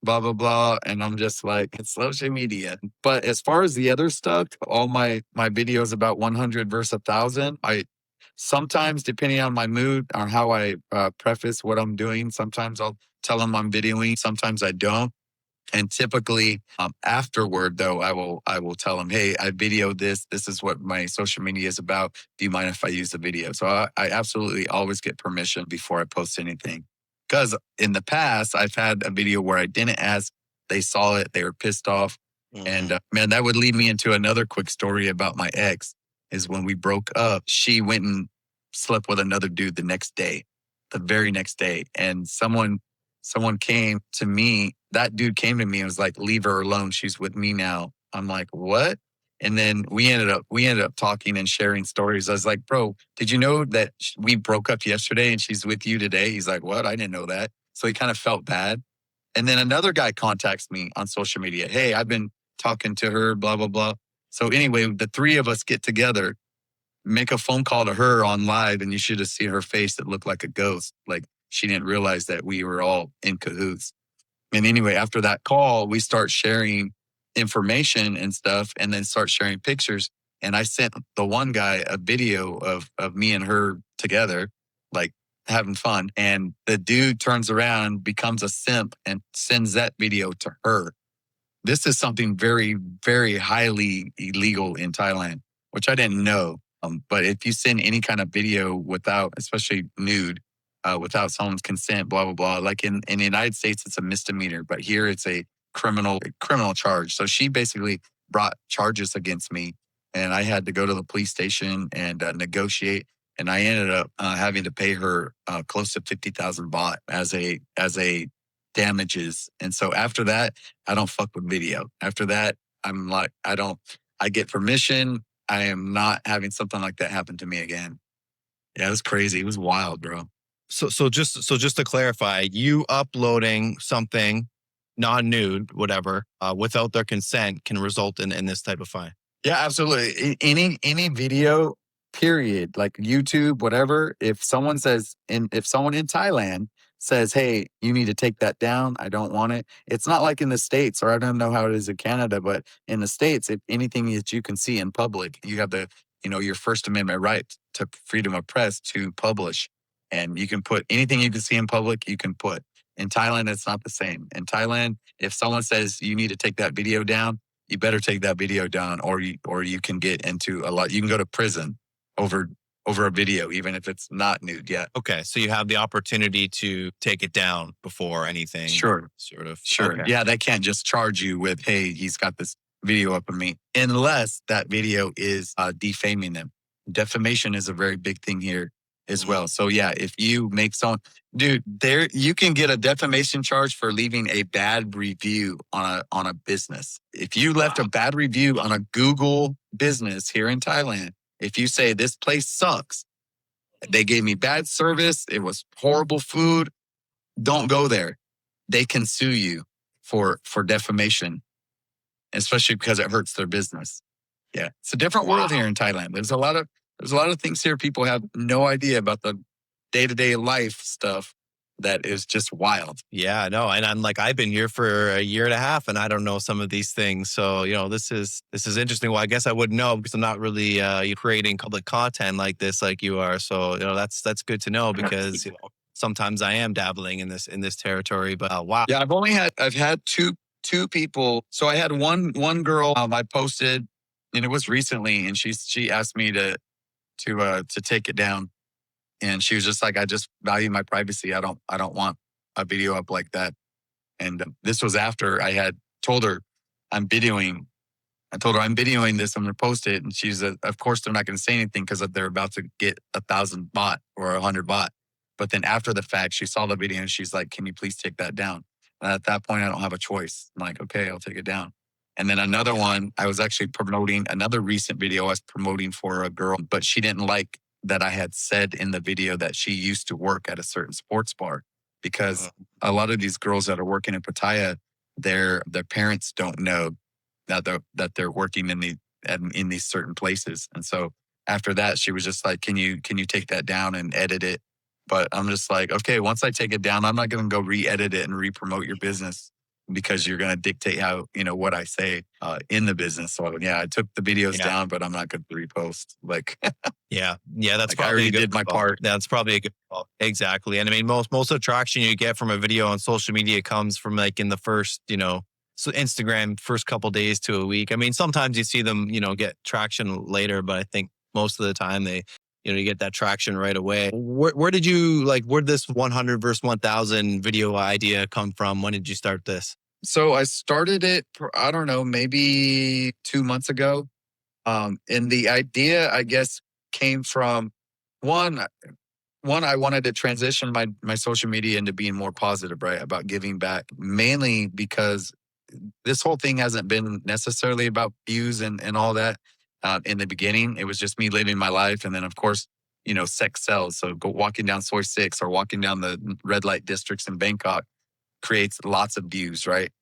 Blah, blah, blah. And I'm just like, it's social media. But as far as the other stuff, all my videos about 100 versus 1,000, I sometimes, depending on my mood or how I preface what I'm doing, sometimes I'll tell them I'm videoing. Sometimes I don't. And typically afterward, though, I will tell them, hey, I videoed this. This is what my social media is about. Do you mind if I use the video? So I absolutely always get permission before I post anything. Because in the past, I've had a video where I didn't ask. They saw it. They were pissed off. And man, that would lead me into another quick story about my ex. Is when we broke up, she went and slept with another dude the very next day. And someone came to me. That dude came to me and was like, leave her alone. She's with me now. I'm like, what? And then we ended up talking and sharing stories. I was like, bro, did you know that we broke up yesterday and she's with you today? He's like, what? I didn't know that. So he kind of felt bad. And then another guy contacts me on social media. Hey, I've been talking to her, blah, blah, blah. So anyway, the three of us get together, make a phone call to her on live, and you should have seen her face that looked like a ghost. Like she didn't realize that we were all in cahoots. And anyway, after that call, we start sharing information and stuff and then start sharing pictures. And I sent the one guy a video of me and her together, like having fun. And the dude turns around, becomes a simp and sends that video to her. this is something very, very highly illegal in Thailand, which I didn't know. But if you send any kind of video without, especially nude, without someone's consent, blah blah blah. Like in the United States, it's a misdemeanor, but here it's a criminal charge. So she basically brought charges against me, and I had to go to the police station and negotiate. And I ended up having to pay her close to 50,000 baht as a damages. And so after that, I don't fuck with video. After that, I'm like, I don't. I get permission. I am not having something like that happen to me again. Yeah, it was crazy. It was wild, bro. So just to clarify, you uploading something non-nude, whatever, without their consent can result in this type of fine. Yeah, absolutely. Any video, period, like YouTube, whatever. If someone in Thailand says, "Hey, you need to take that down. I don't want it." It's not like in the States, or I don't know how it is in Canada, but in the States, if anything that you can see in public, you have your First Amendment right to freedom of press to publish, and you can put anything you can see in public. You can put. In Thailand, it's not the same. In Thailand, if someone says you need to take that video down, you better take that video down, or you can get into a lot. You can go to prison over a video, even if it's not nude yet. Okay, so you have the opportunity to take it down before anything. Sure. Sort of. Sure. Okay. Yeah, they can't just charge you with, hey, he's got this video up of me, unless that video is defaming them. Defamation is a very big thing here as well. So yeah, if you make someone, dude, you can get a defamation charge for leaving a bad review on a business. If you left a bad review on a Google business here in Thailand, if you say this place sucks, they gave me bad service, it was horrible food, don't go there. They can sue you for defamation, especially because it hurts their business. Yeah, it's a different world here in Thailand. There's a lot of things here people have no idea about, the day-to-day life stuff that is just wild. Yeah, no, and I've been here for a year and a half, and I don't know some of these things. So this is interesting. Well, I guess I wouldn't know because I'm not really creating public content like this, like you are. So that's good to know, because sometimes I am dabbling in this territory. But wow, yeah, I've had two people. So I had one girl I posted, and it was recently, and she asked me to take it down. And she was just like, I just value my privacy. I don't want a video up like that. And this was after I had told her I'm videoing. I told her I'm videoing this. I'm going to post it. And she's, of course, they're not going to say anything because they're about to get 1,000 baht or 100 baht. But then after the fact, she saw the video and she's like, can you please take that down? And at that point, I don't have a choice. I'm like, okay, I'll take it down. And then another one, I was actually promoting another recent video I was promoting for a girl, but she didn't like that I had said in the video that she used to work at a certain sports bar, because a lot of these girls that are working in Pattaya, their parents don't know that they're working in these certain places. And so after that, she was just like, can you take that down and edit it? But I'm just like, okay, once I take it down, I'm not going to go re-edit it and re-promote your business, because you're going to dictate how, what I say in the business. So yeah, I took the videos down, but I'm not going to repost. Like, yeah, that's like, probably I already a good did my call. part. That's probably a good call. Exactly. And I mean, most of the traction you get from a video on social media comes from like in the first, so Instagram first couple days to a week. I mean, sometimes you see them, get traction later, but I think most of the time they, you get that traction right away. Where did this 100 versus 1,000 video idea come from? When did you start this? So I started it, I don't know, maybe 2 months ago. And the idea, I guess, came from one, I wanted to transition my social media into being more positive, right? About giving back, mainly because this whole thing hasn't been necessarily about views and all that. In the beginning, it was just me living my life. And then, of course, sex sells. So walking down Soy 6 or walking down the red light districts in Bangkok creates lots of views, right?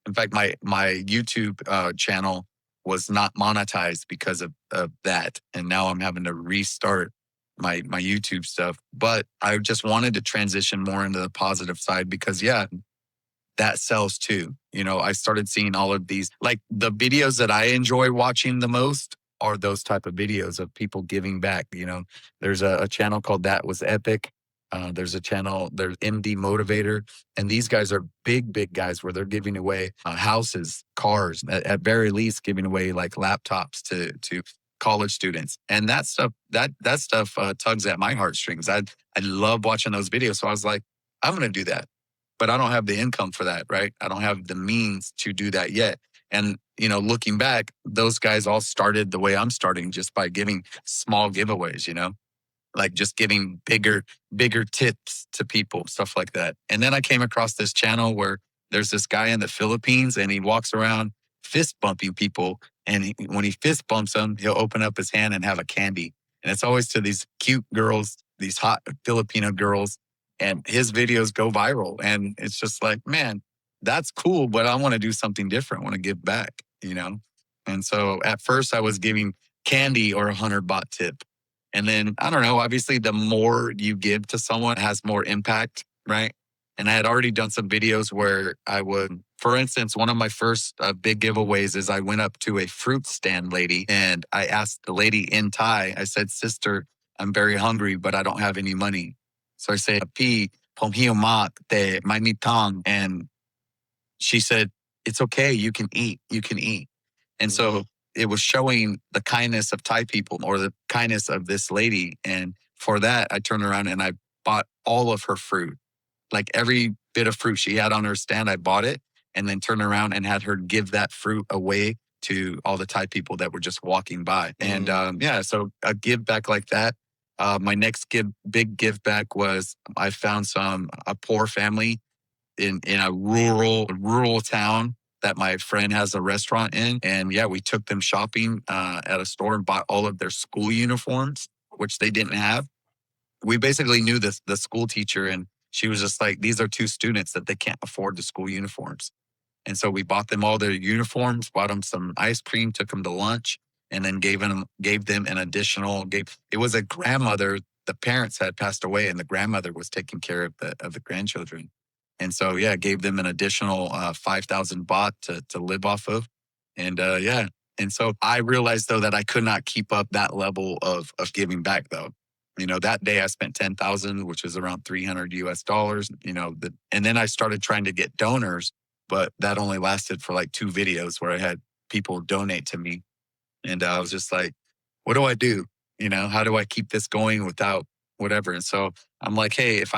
In fact, my YouTube channel was not monetized because of that. And now I'm having to restart my YouTube stuff. But I just wanted to transition more into the positive side because, yeah, that sells too. I started seeing all of these, like the videos that I enjoy watching the most are those type of videos of people giving back. There's a channel called That Was Epic. There's a channel, there's MD Motivator, and these guys are big guys where they're giving away houses, cars, at very least giving away like laptops to college students. And that stuff tugs at my heartstrings. I love watching those videos. So I was like, I'm going to do that, but I don't have the income for that, right? I don't have the means to do that yet. And, looking back, those guys all started the way I'm starting, just by giving small giveaways, like just giving bigger tips to people, stuff like that. And then I came across this channel where there's this guy in the Philippines and he walks around fist bumping people. And when he fist bumps them, he'll open up his hand and have a candy. And it's always to these cute girls, these hot Filipino girls. And his videos go viral. And it's just like, man, that's cool, but I want to do something different. I want to give back. And so at first I was giving candy or 100 baht tip. And then, I don't know, obviously the more you give to someone has more impact, right? And I had already done some videos where I would, for instance, one of my first big giveaways is I went up to a fruit stand lady and I asked the lady in Thai, I said, sister, I'm very hungry, but I don't have any money. So I say, P, pom hiyo mak te mai mi tang. And she said, it's okay. You can eat. You can eat. And so it was showing the kindness of Thai people or the kindness of this lady. And for that, I turned around and I bought all of her fruit. Like every bit of fruit she had on her stand, I bought it and then turned around and had her give that fruit away to all the Thai people that were just walking by. And so a give back like that. My next big give back was I found a poor family in a rural town that my friend has a restaurant in. And yeah, we took them shopping at a store and bought all of their school uniforms, which they didn't have. We basically knew the school teacher, and she was just like, these are two students that they can't afford the school uniforms. And so we bought them all their uniforms, bought them some ice cream, took them to lunch, and then gave them an additional, it was a grandmother. The parents had passed away and the grandmother was taking care of the grandchildren. And so, yeah, gave them an additional 5,000 baht to live off of. And yeah. And so I realized, though, that I could not keep up that level of giving back, though. That day I spent 10,000, which is around 300 US dollars, and then I started trying to get donors, but that only lasted for like 2 videos where I had people donate to me. And I was just like, what do I do? How do I keep this going without whatever? And so I'm like, hey, if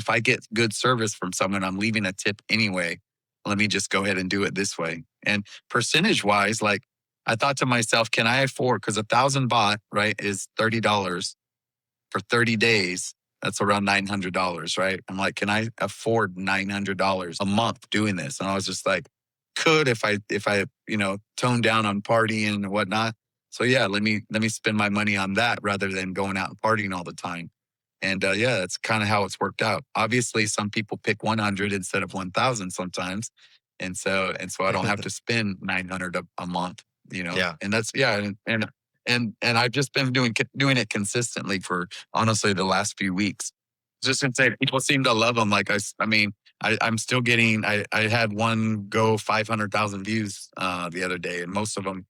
I get good service from someone, I'm leaving a tip anyway. Let me just go ahead and do it this way. And percentage wise, like I thought to myself, can I afford, because 1,000 baht, right, is $30 for 30 days. That's around $900, right? I'm like, can I afford $900 a month doing this? And I was just like, could if I tone down on partying and whatnot. So yeah, let me spend my money on that rather than going out and partying all the time. And yeah, that's kind of how it's worked out. Obviously, some people pick 100 instead of 1,000 sometimes, and so I don't have to spend 900 a month. Yeah. And that's and I've just been doing it consistently for honestly the last few weeks. Just to say, people seem to love them. Like I mean, I'm still getting. I had one go 500,000 views the other day, and most of them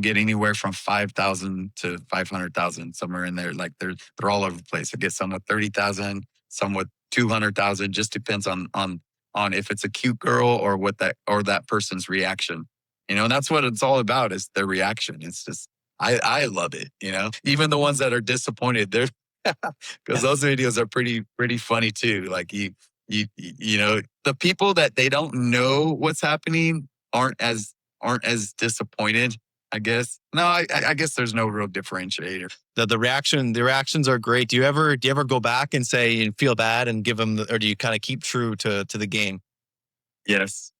get anywhere from 5,000 to 500,000, somewhere in there. Like they're all over the place. I get some with 30,000, some with 200,000. Just depends on if it's a cute girl or that person's reaction. And that's what it's all about, is their reaction. It's just I love it. Even the ones that are disappointed, they're because those videos are pretty funny too. Like the people that they don't know what's happening aren't as disappointed, I guess. No, I guess there's no real differentiator. The reactions are great. Do you ever go back and say and feel bad and give them, or do you kind of keep true to the game? Yes,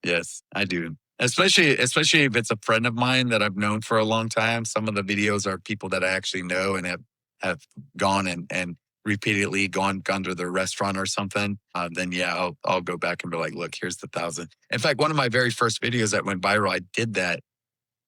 I do. Especially if it's a friend of mine that I've known for a long time. Some of the videos are people that I actually know and have gone and repeatedly gone to their restaurant or something. Then yeah, I'll go back and be like, look, here's the 1,000. In fact, one of my very first videos that went viral, I did that.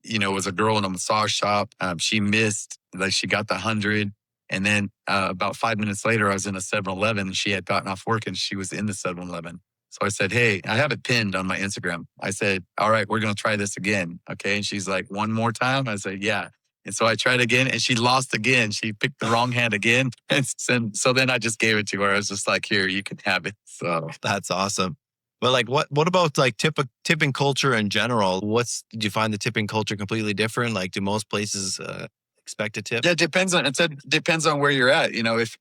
Was a girl in a massage shop. She missed, like she got the 100. And then about 5 minutes later, I was in a 7-Eleven and she had gotten off work and she was in the 7-Eleven. So I said, hey, I have it pinned on my Instagram. I said, all right, we're going to try this again. Okay. And she's like, one more time? I said, yeah. And so I tried again and she lost again. She picked the wrong hand again. And so then I just gave it to her. I was just like, here, you can have it. So That's awesome. But like, what about like tipping culture in general? Did you find the tipping culture completely different? Like, do most places expect a tip? yeah, it depends on where you're at.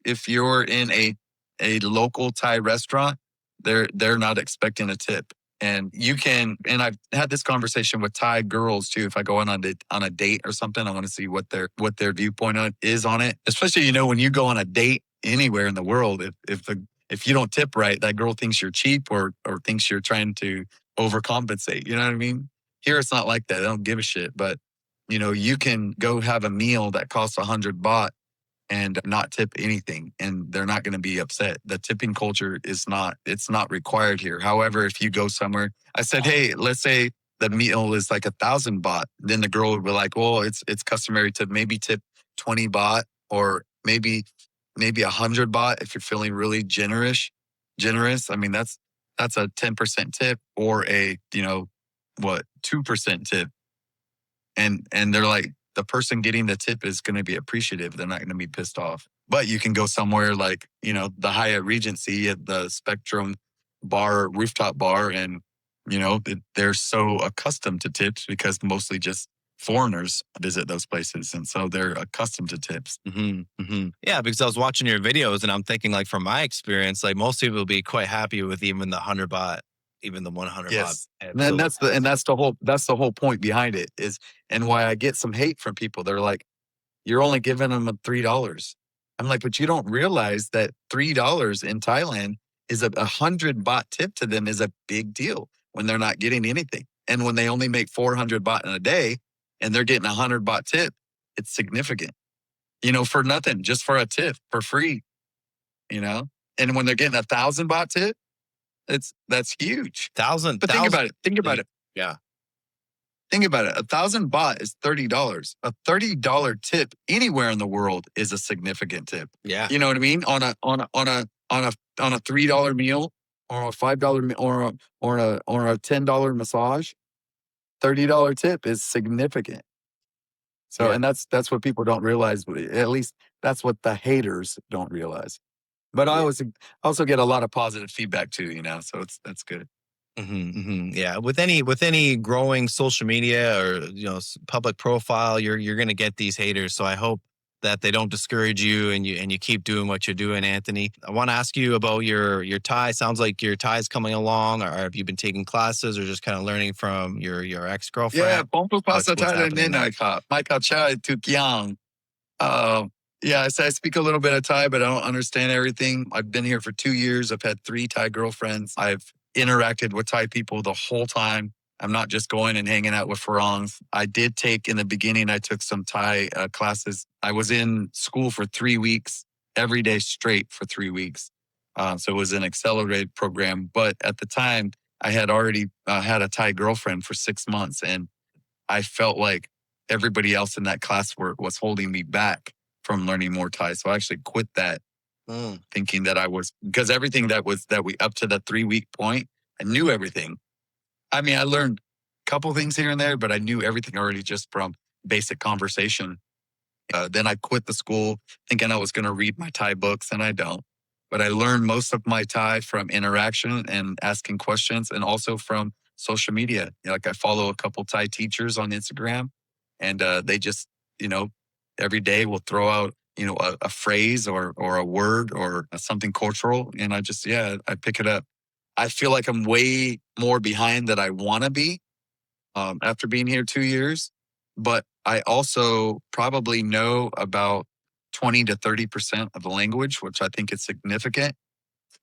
If you're in a local Thai restaurant, they're not expecting a tip. And I've had this conversation with Thai girls too. If I go on a date or something, I want to see what their viewpoint is on it. Especially, when you go on a date anywhere in the world, if you don't tip right, that girl thinks you're cheap or thinks you're trying to overcompensate. You know what I mean? Here it's not like that. They don't give a shit. But you can go have a meal that costs 100 baht and not tip anything, and they're not going to be upset. The tipping culture it's not required here. However, if you go somewhere, I said, hey, let's say the meal is like 1,000 baht, then the girl would be like, well, it's customary to maybe tip 20 baht or maybe 100 baht if you're feeling really generous. I mean, that's a 10% tip or a 2% tip. And they're like, the person getting the tip is going to be appreciative. They're not going to be pissed off. But you can go somewhere like, the Hyatt Regency at the Spectrum bar, rooftop bar, and, they're so accustomed to tips because mostly just foreigners visit those places. And so they're accustomed to tips. Yeah, because I was watching your videos and I'm thinking, like, from my experience, like most people will be quite happy with even the 100 baht, even the 100 baht. Yes. And that's the whole point behind it and why I get some hate from people. They're like, you're only giving them $3. I'm like, but you don't realize that $3 in Thailand is a 100 baht tip to them is a big deal when they're not getting anything. And when they only make 400 baht in a day and they're getting 100 baht tip, it's significant, for nothing, just for a tip for free, and when they're getting 1,000 baht tip, that's huge. Thousand, But think about it. Yeah. Think about it. 1,000 baht is $30. A $30 tip anywhere in the world is a significant tip. Yeah. You know what I mean? On a $3 meal or a $5 or a $10 massage, $30 tip is significant. So, Yeah. and that's what people don't realize. At least that's what the haters don't realize. But I also get a lot of positive feedback too, so that's good. Yeah, with any growing social media or public profile, you're going to get these haters. So I hope that they don't discourage you and you keep doing what you're doing, Anthony. I want to ask you about your Thai. Sounds like your Thai is coming along, or have you been taking classes or just kind of learning from your ex girlfriend? Yeah, Pompo Pasta Thai Midnight Cop. Michael Chai Tuk Yang. Yeah, I speak a little bit of Thai, but I don't understand everything. I've been here for 2 years. I've had 3 Thai girlfriends. I've interacted with Thai people the whole time. I'm not just going and hanging out with Farangs. I did in the beginning, I took some Thai classes. I was in school for 3 weeks, every day straight for 3 weeks. So it was an accelerated program. But at the time, I had already had a Thai girlfriend for 6 months. And I felt like everybody else in that class was holding me back from learning more Thai. So I actually quit that thinking that because everything that we up to the 3-week point, I knew everything. I mean, I learned a couple things here and there, but I knew everything already just from basic conversation. Then I quit the school thinking I was going to read my Thai books, and I don't. But I learned most of my Thai from interaction and asking questions, and also from social media. Like I follow a couple Thai teachers on Instagram, and they just, every day will throw out, a phrase or a word or something cultural, and I pick it up. I feel like I'm way more behind than I want to be after being here 2 years, but I also probably know about 20 to 30% of the language, which I think is significant.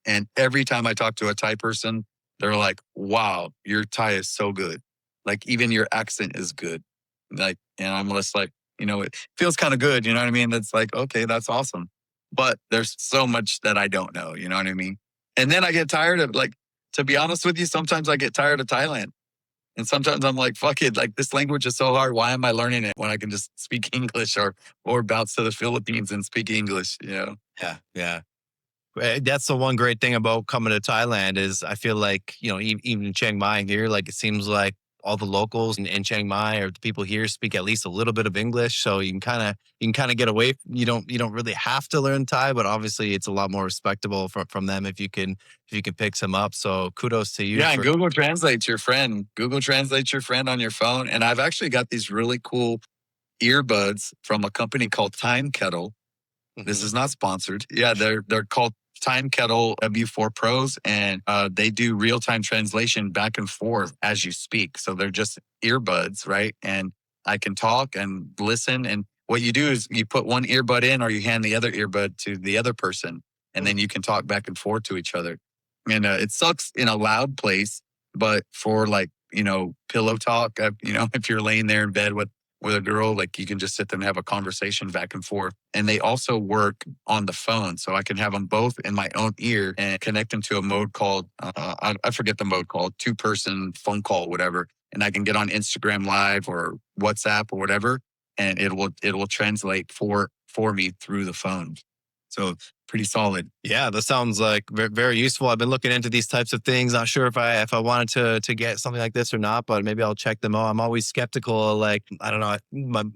And every time I talk to a Thai person, they're like, wow, your Thai is so good. Like even your accent is good. Like, and I'm just like, it feels kind of good. You know what I mean? That's like, okay, that's awesome. But there's so much that I don't know. You know what I mean? And then I get tired of to be honest with you, sometimes I get tired of Thailand. And sometimes I'm like, fuck it, like this language is so hard. Why am I learning it when I can just speak English or bounce to the Philippines and speak English, Yeah. That's the one great thing about coming to Thailand is I feel like, even in Chiang Mai here, like it seems like all the locals in Chiang Mai or the people here speak at least a little bit of English. So you can kind of get away. You don't really have to learn Thai, but obviously it's a lot more respectable from them if you can pick some up. So kudos to you Yeah, and for. Google Translate's your friend. Google Translate's your friend on your phone. And I've actually got these really cool earbuds from a company called Time Kettle. This Mhm. is not sponsored. Yeah, they're called Time Kettle W4 Pros, and they do real time translation back and forth as you speak. So they're just earbuds, right? And I can talk and listen. And what you do is you put one earbud in, or you hand the other earbud to the other person, and then you can talk back and forth to each other. And it sucks in a loud place, but for like pillow talk, if you're laying there in bed with a girl, like you can just sit there and have a conversation back and forth. And they also work on the phone. So I can have them both in my own ear and connect them to a mode called, I forget the mode called, 2-person phone call, whatever. And I can get on Instagram Live or WhatsApp or whatever. And it will translate for me through the phone. So pretty solid. Yeah, that sounds like very useful. I've been looking into these types of things. Not sure if I wanted to get something like this or not, but maybe I'll check them out. I'm always skeptical. Like, I don't know.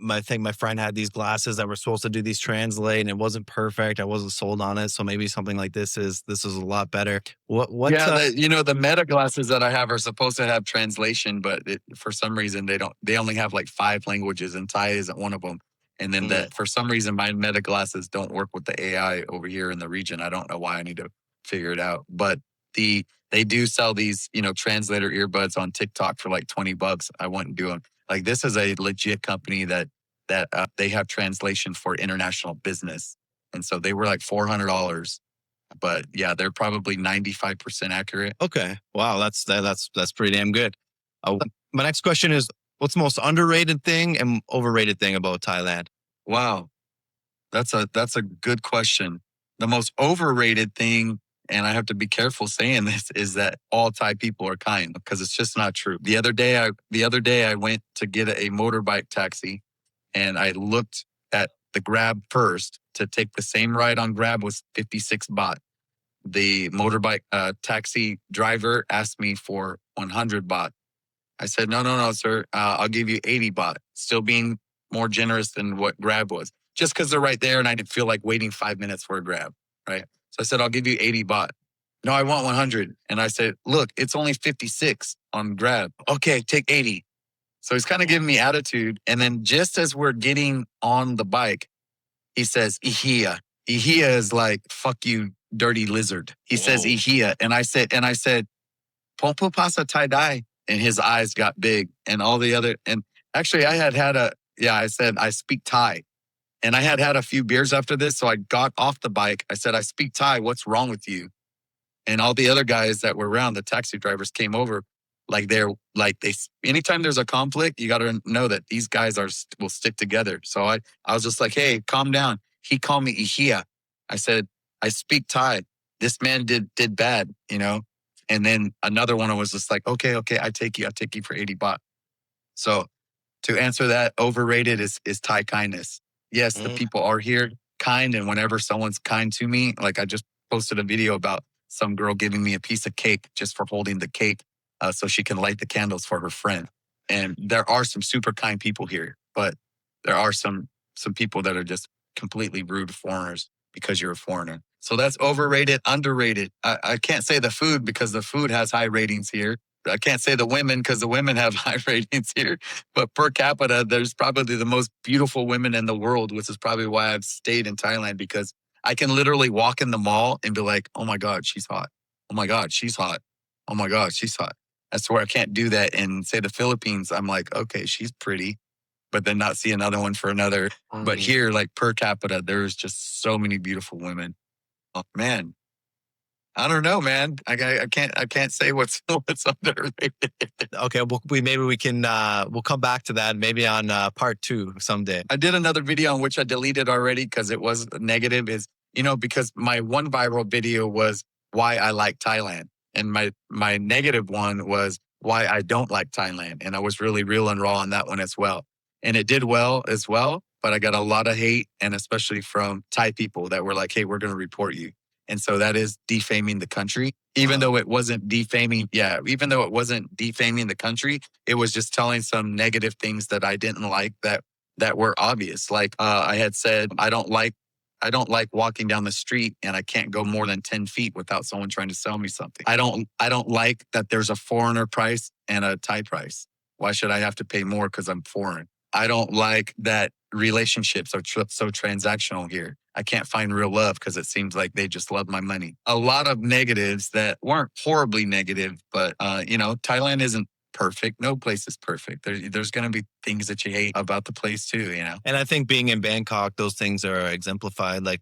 I think my friend had these glasses that were supposed to do these translate, and it wasn't perfect. I wasn't sold on it. So maybe something like this is a lot better. What Yeah, the Meta glasses that I have are supposed to have translation, but for some reason they don't. They only have like 5 languages, and Thai isn't one of them. And then Mm, that for some reason my Meta glasses don't work with the AI over here in the region. I don't know why. I need to figure it out. But they do sell these translator earbuds on TikTok for like $20. I wouldn't do them. Like this is a legit company that they have translation for international business, and so they were like $400. But yeah, they're probably 95% accurate. okay. Wow, that's pretty damn good. My next question is, what's the most underrated thing and overrated thing about Thailand? Wow, that's a good question. The most overrated thing, and I have to be careful saying this, is that all Thai people are kind, because it's just not true. The other day I went to get a motorbike taxi, and I looked at the Grab first. To take the same ride on Grab was 56 baht. The motorbike taxi driver asked me for 100 baht. I said, no, no, no, sir. I'll give you 80 baht, still being more generous than what Grab was, just because they're right there and I didn't feel like waiting 5 minutes for a Grab. Right. So I said, I'll give you 80 baht. No, I want 100. And I said, look, it's only 56 on Grab. Okay, take 80. So he's kind of giving me attitude. And then just as we're getting on the bike, he says, Ihia. Ihia is like, fuck you, dirty lizard. He says, Whoa. Ihia. And I said, Popo pasa tie dye. And his eyes got big, and all the other, and actually I said, I speak Thai. And I had a few beers after this. So I got off the bike. I said, I speak Thai. What's wrong with you? And all the other guys that were around, the taxi drivers, came over. Like anytime there's a conflict, you got to know that these guys will stick together. So I was just like, hey, calm down. He called me Ihia. I said, I speak Thai. This man did bad. And then another one was just like, okay, I take you for 80 baht. So to answer that, overrated is Thai kindness. Yes, the Mm, people are here kind. And whenever someone's kind to me, like I just posted a video about some girl giving me a piece of cake just for holding the cake so she can light the candles for her friend. And there are some super kind people here, but there are some people that are just completely rude foreigners because you're a foreigner. So that's overrated, underrated. I can't say the food because the food has high ratings here. I can't say the women because the women have high ratings here. But per capita, there's probably the most beautiful women in the world, which is probably why I've stayed in Thailand, because I can literally walk in the mall and be like, oh my God, she's hot. Oh my God, she's hot. Oh my God, she's hot. That's where I can't do that in, say, the Philippines. I'm like, okay, she's pretty, but then not see another one for another. But mm. here, like per capita, there's just so many beautiful women. Oh man, I don't know, man. I can't say what's what's underrated. Okay, well, maybe we can we'll come back to that maybe on part 2 someday. I did another video on which I deleted already because it was negative. Because my one viral video was why I like Thailand, and my negative one was why I don't like Thailand, and I was really real and raw on that one as well. And it did well as well, but I got a lot of hate, and especially from Thai people that were like, "Hey, we're going to report you." And so that is defaming the country, even though it wasn't defaming. Yeah. Even though it wasn't defaming the country, it was just telling some negative things that I didn't like that were obvious. Like I had said, I don't like walking down the street and I can't go more than 10 feet without someone trying to sell me something. I don't like that there's a foreigner price and a Thai price. Why should I have to pay more because I'm foreign? I don't like that relationships are so transactional here. I can't find real love because it seems like they just love my money. A lot of negatives that weren't horribly negative, but Thailand isn't perfect. No place is perfect. There's going to be things that you hate about the place too. And I think being in Bangkok, those things are exemplified like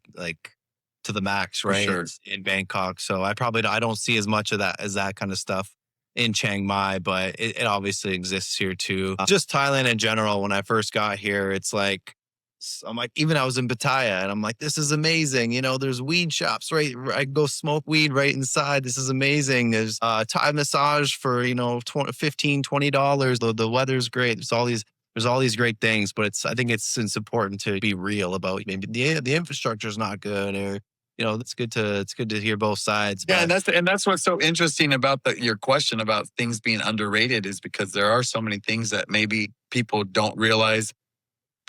to the max, For right? sure. It's in Bangkok. So I don't see as much of that as that kind of stuff in Chiang Mai, but it obviously exists here too. Just Thailand in general. When I first got here, it's like I'm like, even I was in Pattaya and I'm like, this is amazing. There's weed shops, right? I can go smoke weed right inside. This is amazing. There's Thai massage for, $15, $20. The weather's great. There's all these great things, but I think it's important to be real about maybe the infrastructure is not good, or it's good to hear both sides. Yeah, But and that's what's so interesting about your question about things being underrated is because there are so many things that maybe people don't realize,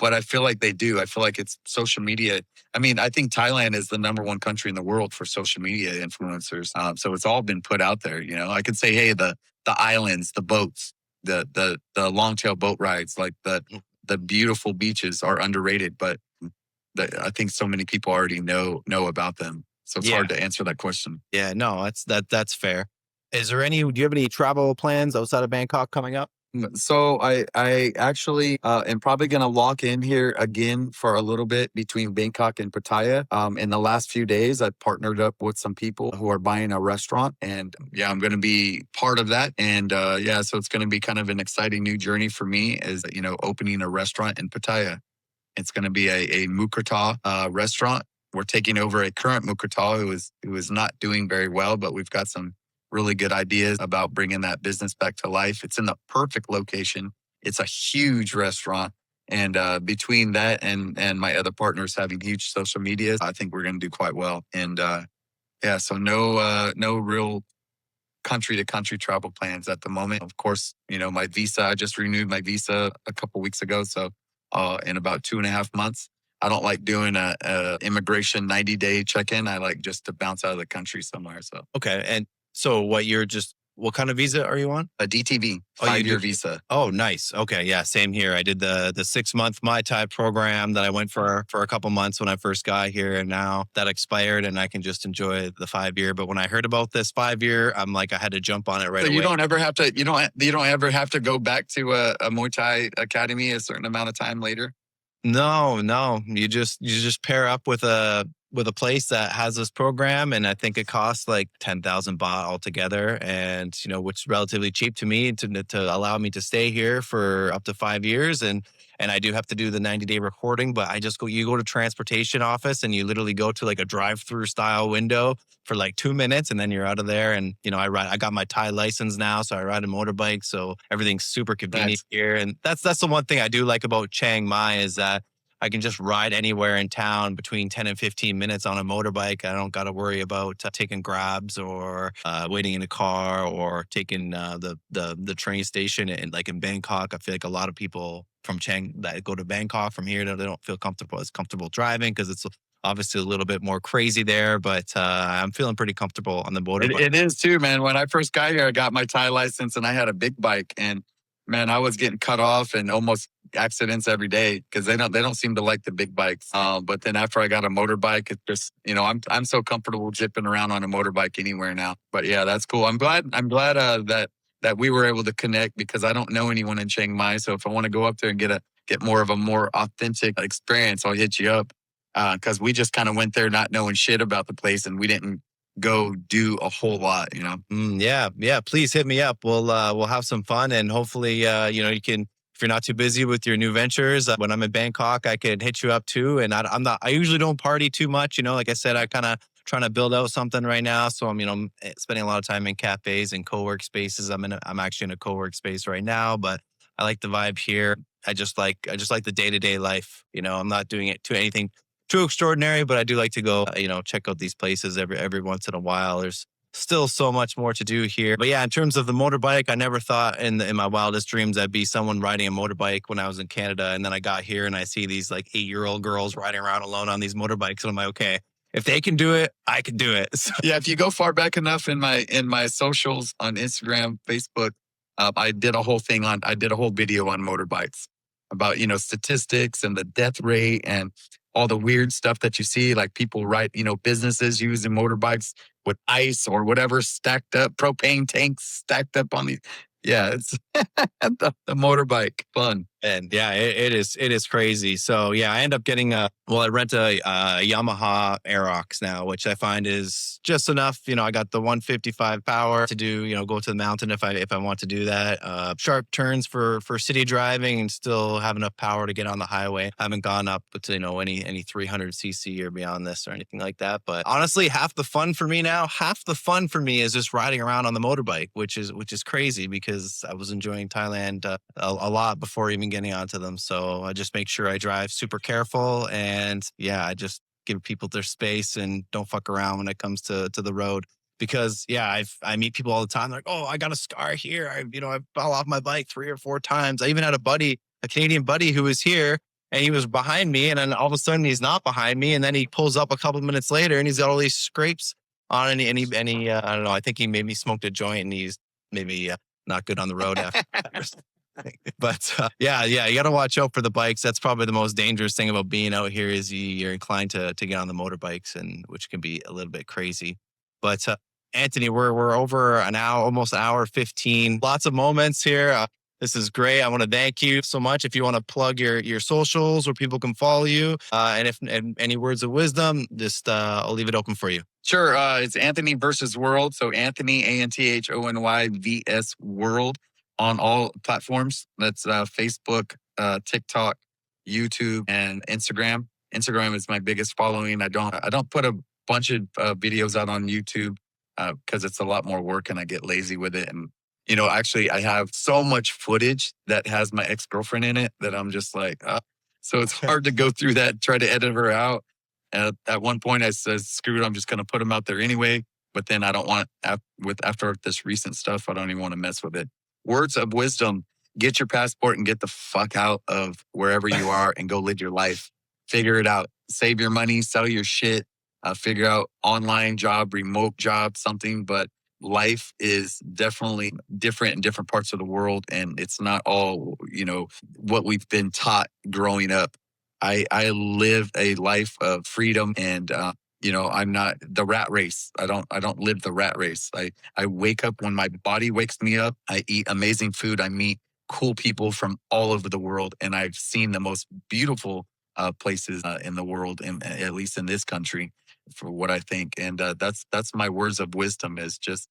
but I feel like they do. I feel like it's social media. I mean, I think Thailand is the number one country in the world for social media influencers. So it's all been put out there. I could say, hey, the islands, the boats, the long tail boat rides, like the beautiful beaches are underrated, but I think so many people already know about them. So it's yeah, hard to answer that question. yeah, no, that's fair. Do you have any travel plans outside of Bangkok coming up? So I actually am probably going to lock in here again for a little bit between Bangkok and Pattaya. In the last few days, I partnered up with some people who are buying a restaurant, and yeah, I'm going to be part of that. And yeah, so it's going to be kind of an exciting new journey for me, as opening a restaurant in Pattaya. It's going to be a Mukherjee restaurant. We're taking over a current Mukherjee who is not doing very well, but we've got some really good ideas about bringing that business back to life. It's in the perfect location. It's a huge restaurant. And between that and my other partners having huge social medias, I think we're going to do quite well. And yeah, so no real country to country travel plans at the moment. Of course, my visa, I just renewed my visa a couple weeks ago. So in about 2.5 months, I don't like doing a immigration 90-day check-in. I like just to bounce out of the country somewhere. So Okay. And so what kind of visa are you on? a DTV, Oh, you 5-year do? visa. Oh, nice. Okay. Yeah. Same here. I did the 6 month Mai Tai program that I went for a couple months when I first got here. And now that expired and I can just enjoy the 5-year. But when I heard about this 5-year, I'm like, I had to jump on it right So you away. don't ever have to, you don't ever have to go back to a Muay Thai academy a certain amount of time later. No, no. You just pair up with a place that has this program, and I think it costs like 10,000 baht altogether, and which is relatively cheap to me to allow me to stay here for up to 5 years, and I do have to do the 90-day recording, but you go to transportation office and you literally go to like a drive-through style window for like 2 minutes, and then you're out of there. And I got my Thai license now, so I ride a motorbike, so everything's super convenient Nice. here. And that's the one thing I do like about Chiang Mai is that I can just ride anywhere in town between 10 and 15 minutes on a motorbike. I don't got to worry about taking grabs or waiting in a car or taking the train station. And like in Bangkok, I feel like a lot of people from Chiang that go to Bangkok from here, they don't feel comfortable driving because it's obviously a little bit more crazy there. But I'm feeling pretty comfortable on the It, motorbike. it is too, man. When I first got here, I got my Thai license and I had a big bike, and man, I was getting cut off and almost accidents every day because they don't seem to like the big bikes. But then after I got a motorbike, it just I'm so comfortable zipping around on a motorbike anywhere now. But yeah, that's cool. I'm glad that we were able to connect because I don't know anyone in Chiang Mai. So if I want to go up there and get more of a more authentic experience, I'll hit you up because we just kind of went there not knowing shit about the place and we didn't go do a whole lot. Yeah, yeah. Please hit me up. We'll have some fun, and hopefully, you can. If you're not too busy with your new ventures, when I'm in Bangkok, I can hit you up too. And I'm not. I usually don't party too much. Like I said, I kind of trying to build out something right now. So I'm spending a lot of time in cafes and co-work spaces. I'm actually in a co-work space right now, but I like the vibe here. I just like the day-to-day life. I'm not doing it to anything too extraordinary, but I do like to go, check out these places every once in a while. There's still so much more to do here. But yeah, in terms of the motorbike, I never thought in my wildest dreams I'd be someone riding a motorbike when I was in Canada. And then I got here and I see these like 8-year-old girls riding around alone on these motorbikes. And I'm like, okay, if they can do it, I can do it. So, Yeah, if you go far back enough in my socials on Instagram, Facebook, I did a whole video on motorbikes about statistics and the death rate and all the weird stuff that you see, like people businesses using motorbikes with ice or whatever stacked up, propane tanks stacked up on the. Yeah, it's the motorbike fun. and yeah, it is crazy. So yeah, I end up getting I rent a Yamaha Aerox now, which I find is just enough. I got the 155 power to do, go to the mountain if I want to do that. Sharp turns for city driving and still have enough power to get on the highway. I haven't gone up to, any 300cc or beyond this or anything like that. But honestly, half the fun for me is just riding around on the motorbike, which is crazy because I was enjoying Thailand a lot before even getting onto them. So I just make sure I drive super careful, and yeah, I just give people their space and don't fuck around when it comes to the road. Because yeah, I meet people all the time. They're like, oh, I got a scar here. I fell off my bike 3 or 4 times. I even had a Canadian buddy who was here and he was behind me, and then all of a sudden he's not behind me, and then he pulls up a couple of minutes later and he's got all these scrapes on any I don't know. I think he maybe smoked a joint and he's maybe not good on the road after. But yeah, you got to watch out for the bikes. That's probably the most dangerous thing about being out here is you're inclined to get on the motorbikes, and which can be a little bit crazy. But Anthony, we're over an hour, almost an hour 15. Lots of moments here. This is great. I want to thank you so much. If you want to plug your socials where people can follow you, and any words of wisdom, just I'll leave it open for you. Sure. It's Anthony versus World. So Anthony, ANTHONY VS World on all platforms. That's Facebook, TikTok, YouTube, and Instagram. Instagram is my biggest following. I don't put a bunch of videos out on YouTube because it's a lot more work and I get lazy with it. And actually, I have so much footage that has my ex-girlfriend in it that I'm just like, so it's hard to go through that, try to edit her out. At one point, I said, screw it, I'm just going to put them out there anyway. But then I don't want, after this recent stuff, I don't even want to mess with it. Words of wisdom: get your passport and get the fuck out of wherever you are and go live your life. Figure it out. Save your money, sell your shit, figure out online job, remote job, something. But life is definitely different in different parts of the world. And it's not all, what we've been taught growing up. I live a life of freedom and, I'm not the rat race. I don't live the rat race. I wake up when my body wakes me up. I eat amazing food. I meet cool people from all over the world. And I've seen the most beautiful places in the world, at least in this country, for what I think. And that's my words of wisdom is just,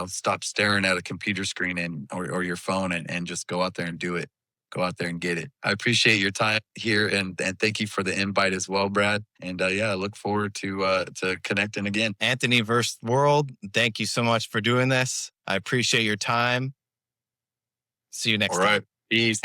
stop staring at a computer screen or your phone and just go out there and do it. Go out there and get it. I appreciate your time here and thank you for the invite as well, Brad. And I look forward to connecting again. Anthony versus World, thank you so much for doing this. I appreciate your time. See you next time. All right. Peace.